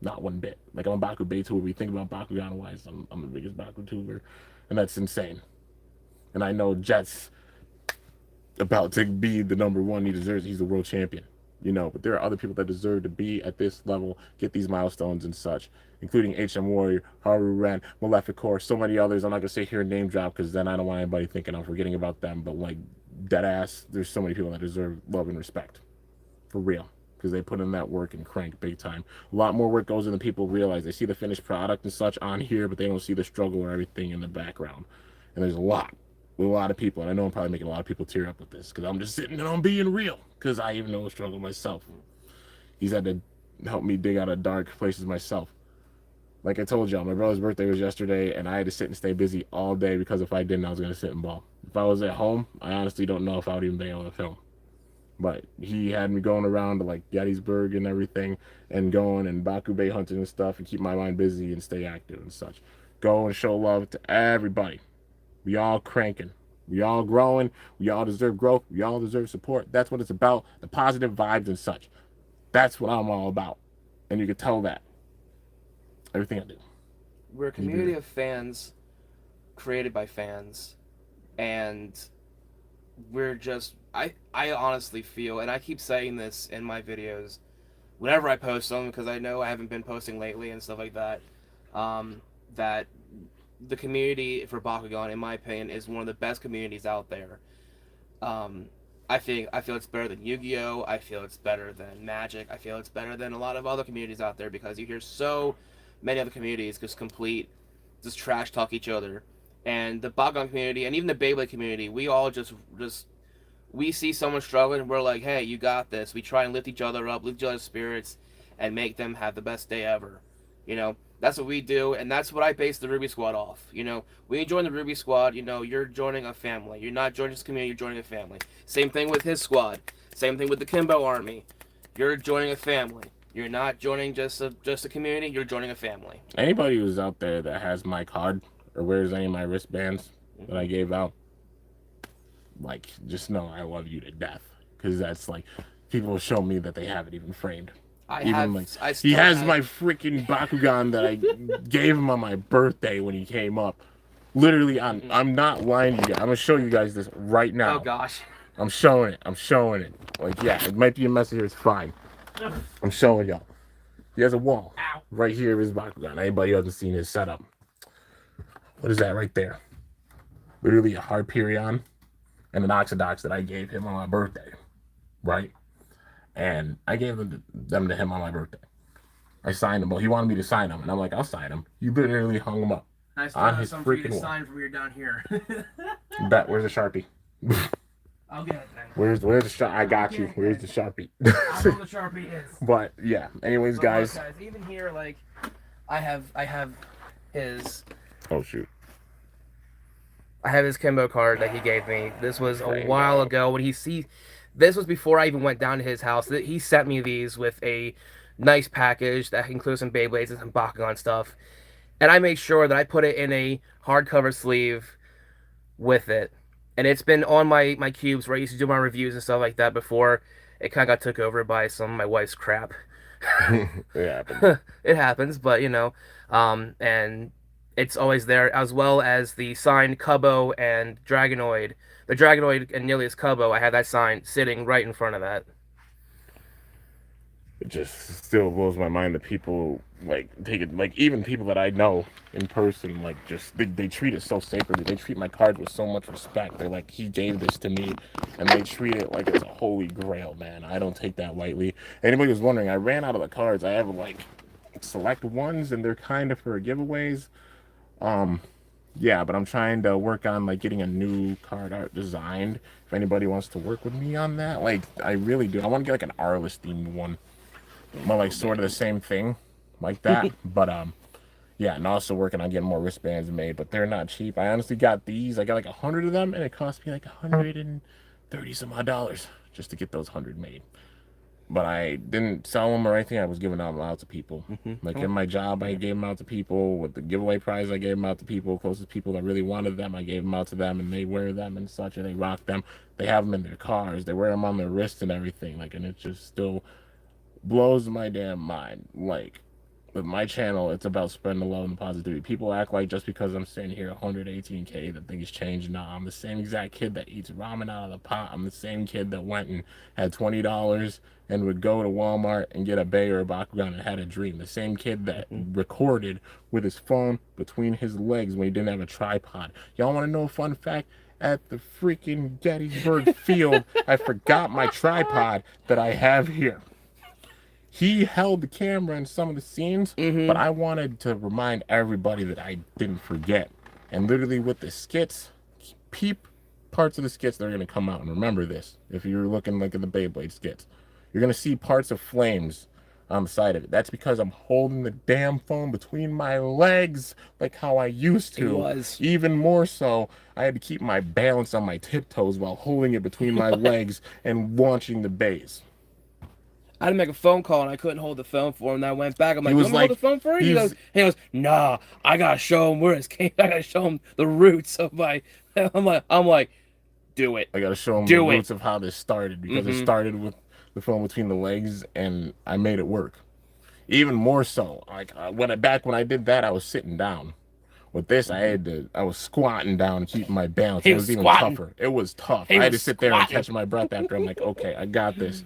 Not one bit. Like, I'm a Bakugan tuber. We think about Bakugan-wise, I'm the biggest Bakugan tuber, and that's insane. And I know Jet's about to be the #1 he deserves. He's the world champion, you know. But there are other people that deserve to be at this level, get these milestones and such, including HM Warrior, Haru Ren, Maleficor, so many others. I'm not gonna say here name drop because then I don't want anybody thinking I'm forgetting about them. But like dead ass, there's so many people that deserve love and respect, for real, because they put in that work and crank big time. A lot more work goes in than people realize. They see the finished product and such on here, but they don't see the struggle or everything in the background. And there's a lot of people, and I know I'm probably making a lot of people tear up with this because I'm just sitting and I'm being real, because I even know a struggle myself. He's had to help me dig out of dark places myself. Like I told y'all, my brother's birthday was yesterday, and I had to sit and stay busy all day because if I didn't, I was going to sit and ball. If I was at home, I honestly don't know if I would even be able to film. But he had me going around to like Gettysburg and everything, and going and Bakubei hunting and stuff, and keep my mind busy and stay active and such. Go and show love to everybody. We all cranking. We all growing. We all deserve growth. We all deserve support. That's what it's about. The positive vibes and such. That's what I'm all about. And you can tell that. Everything I do. We're a community of fans created by fans. And we're just... I honestly feel, and I keep saying this in my videos whenever I post them, because I know I haven't been posting lately and stuff like that, that the community for Bakugan, in my opinion, is one of the best communities out there. I feel it's better than Yu-Gi-Oh! I feel it's better than Magic. I feel it's better than a lot of other communities out there, because you hear so many other communities just trash talk each other. And the Bakugan community, and even the Beyblade community, we all we see someone struggling, and we're like, hey, you got this. We try and lift each other up, lift each other's spirits, and make them have the best day ever. You know, that's what we do, and that's what I base the Ruby Squad off. You know, when you join the Ruby Squad, you know, you're joining a family. You're not joining this community, you're joining a family. Same thing with his squad. Same thing with the Kimbo Army. You're joining a family. You're not joining just a community, you're joining a family. Anybody who's out there that has my card or wears any of my wristbands that I gave out, like, just know I love you to death, because that's like, people show me that they have it even framed. He has my freaking Bakugan that I gave him on my birthday when he came up. Literally, I'm not lying to you guys. I'm gonna show you guys this right now. Oh gosh. I'm showing it. Like, yeah, it might be a mess here, it's fine. I'm showing y'all. He has a wall right here of his Bakugan. Anybody who hasn't seen his setup. What is that right there? Literally a Harperion and an Oxydox that I gave him on my birthday, right? And I gave them to him on my birthday. I signed them. Well, he wanted me to sign them, and I'm like, I'll sign them. He literally hung them up on his freaking wall. Sign from you're down here. Bet, where's the Sharpie? I'll get it then. Where's the Sharpie? I got you. Where's the Sharpie? I know the Sharpie is. But yeah. Anyways, guys. Look, guys, even here, like, I have his. Oh shoot. I have his Kimbo card that he gave me. This was a while ago when this was before I even went down to his house. He sent me these with a nice package that includes some Beyblades and some Bakugan stuff. And I made sure that I put it in a hardcover sleeve with it. And it's been on my cubes where I used to do my reviews and stuff like that before it kind of got took over by some of my wife's crap. It happens. It happens, but you know, and it's always there, as well as the signed Cubbo and Dragonoid. The Dragonoid and Nilius Cubbo, I had that sign sitting right in front of that. It just still blows my mind that people like take it, like even people that I know in person, like just they treat it so sacredly. They treat my cards with so much respect. They're like, he gave this to me, and they treat it like it's a holy grail, man. I don't take that lightly. Anybody who's wondering, I ran out of the cards. I have like select ones, and they're kind of for giveaways. Yeah, but I'm trying to work on like getting a new card art designed. If anybody wants to work with me on that, like I really do. I want to get like an Arliss themed one. More like sort of the same thing, like that. But yeah, and also working on getting more wristbands made, but they're not cheap. I honestly got these. I got like 100 of them, and it cost me like $130 some odd dollars just to get those 100 made. But I didn't sell them or anything. I was giving them out to people. Like in my job, I gave them out to people. With the giveaway prize, I gave them out to people. Closest people that really wanted them, I gave them out to them, and they wear them and such, and they rock them. They have them in their cars. They wear them on their wrists and everything. Like, and it just still blows my damn mind. Like, with my channel, it's about spreading the love and the positivity. People act like just because I'm sitting here 118K that things change. Nah, I'm the same exact kid that eats ramen out of the pot. I'm the same kid that went and had $20 and would go to Walmart and get a Bay or a Bakugan and had a dream. The same kid that recorded with his phone between his legs when he didn't have a tripod. Y'all want to know a fun fact? At the freaking Gettysburg Field, I forgot my tripod that I have here. He held the camera in some of the scenes, but I wanted to remind everybody that I didn't forget. And literally with the skits, peep parts of the skits that are going to come out. And remember this, if you're looking like at the Beyblade skits, you're going to see parts of flames on the side of it. That's because I'm holding the damn phone between my legs like how I used to. Even more so, I had to keep my balance on my tiptoes while holding it between my legs and launching the bays. I had to make a phone call and I couldn't hold the phone for him. And I went back. I'm like, you want me to hold the phone for you? He goes, nah, I gotta show him where it's came. I gotta show him the roots of my. I'm like, do it. I gotta show him the roots of how this started, because it started with the phone between the legs, and I made it work. Even more so, like back when I did that, I was sitting down. With this, I was squatting down and keeping my balance. It was even tougher. It was tough. I had to sit there and catch my breath after. I'm like, okay, I got this.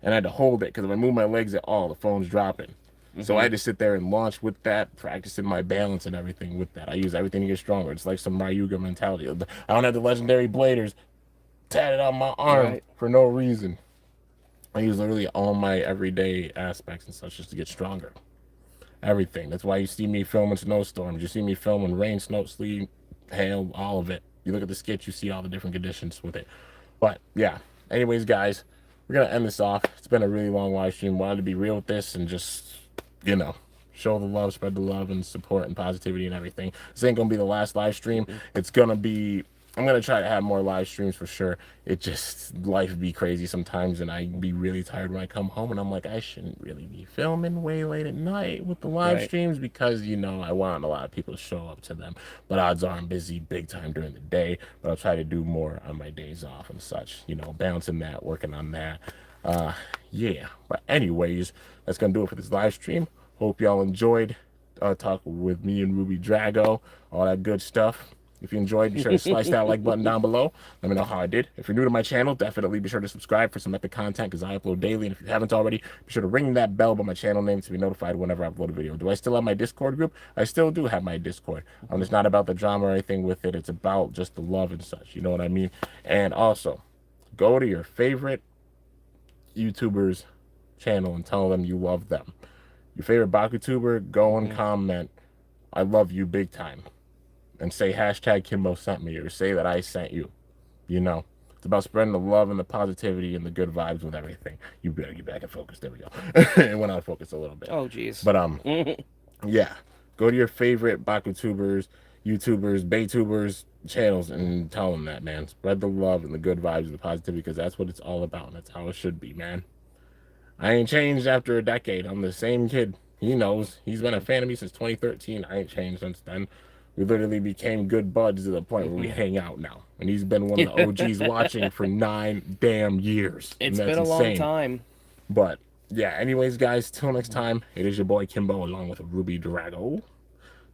And I had to hold it, because if I move my legs at all, the phone's dropping. So I had to sit there and launch with that, practicing my balance and everything with that. I use everything to get stronger. It's like some Ryuga mentality. I don't have the legendary bladers tatted on my arm for no reason. I use literally all my everyday aspects and such just to get stronger. Everything. That's why you see me filming snowstorms. You see me filming rain, snow, sleet, hail, all of it. You look at the sketch, you see all the different conditions with it. But yeah, anyways, guys, we're going to end this off. It's been a really long live stream. Wanted to be real with this and just, you know, show the love, spread the love and support and positivity and everything. This ain't going to be the last live stream. It's going to be, I'm going to try to have more live streams for sure. It just, life be crazy sometimes, and I be really tired when I come home, and I'm like, I shouldn't really be filming way late at night with the live streams, because, you know, I want a lot of people to show up to them. But odds are I'm busy big time during the day, but I'll try to do more on my days off and such, you know, balancing that, working on that. Yeah, but anyways, that's going to do it for this live stream. Hope y'all enjoyed talking with me and Rubydrago, all that good stuff. If you enjoyed, be sure to slice that like button down below. Let me know how I did. If you're new to my channel, definitely be sure to subscribe for some epic content, because I upload daily. And if you haven't already, be sure to ring that bell by my channel name to be notified whenever I upload a video. Do I still have my Discord group? I still do have my Discord. It's not about the drama or anything with it. It's about just the love and such. You know what I mean? And also, go to your favorite YouTuber's channel and tell them you love them. Your favorite BakuTuber, go and comment, I love you big time. And say hashtag Kimbo sent me, or say that I sent you. You know, it's about spreading the love and the positivity and the good vibes with everything. You better get back in focus. There we go. It went out of focus a little bit. Oh, jeez. But yeah, go to your favorite BakuTubers, YouTubers, Baytubers channels and tell them that, man. Spread the love and the good vibes and the positivity, because that's what it's all about, and that's how it should be, man. I ain't changed after a decade. I'm the same kid. He knows. He's been a fan of me since 2013. I ain't changed since then. We literally became good buds to the point where we hang out now. And he's been one of the OGs watching for 9 damn years. It's been a long time. But yeah, anyways, guys, till next time, it is your boy Kimbo along with Rubydrago.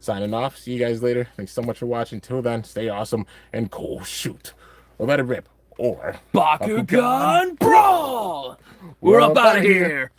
Signing off. See you guys later. Thanks so much for watching. Till then, stay awesome and cool shoot. Or let it rip. Or Bakugan Brawl! We're up out of here!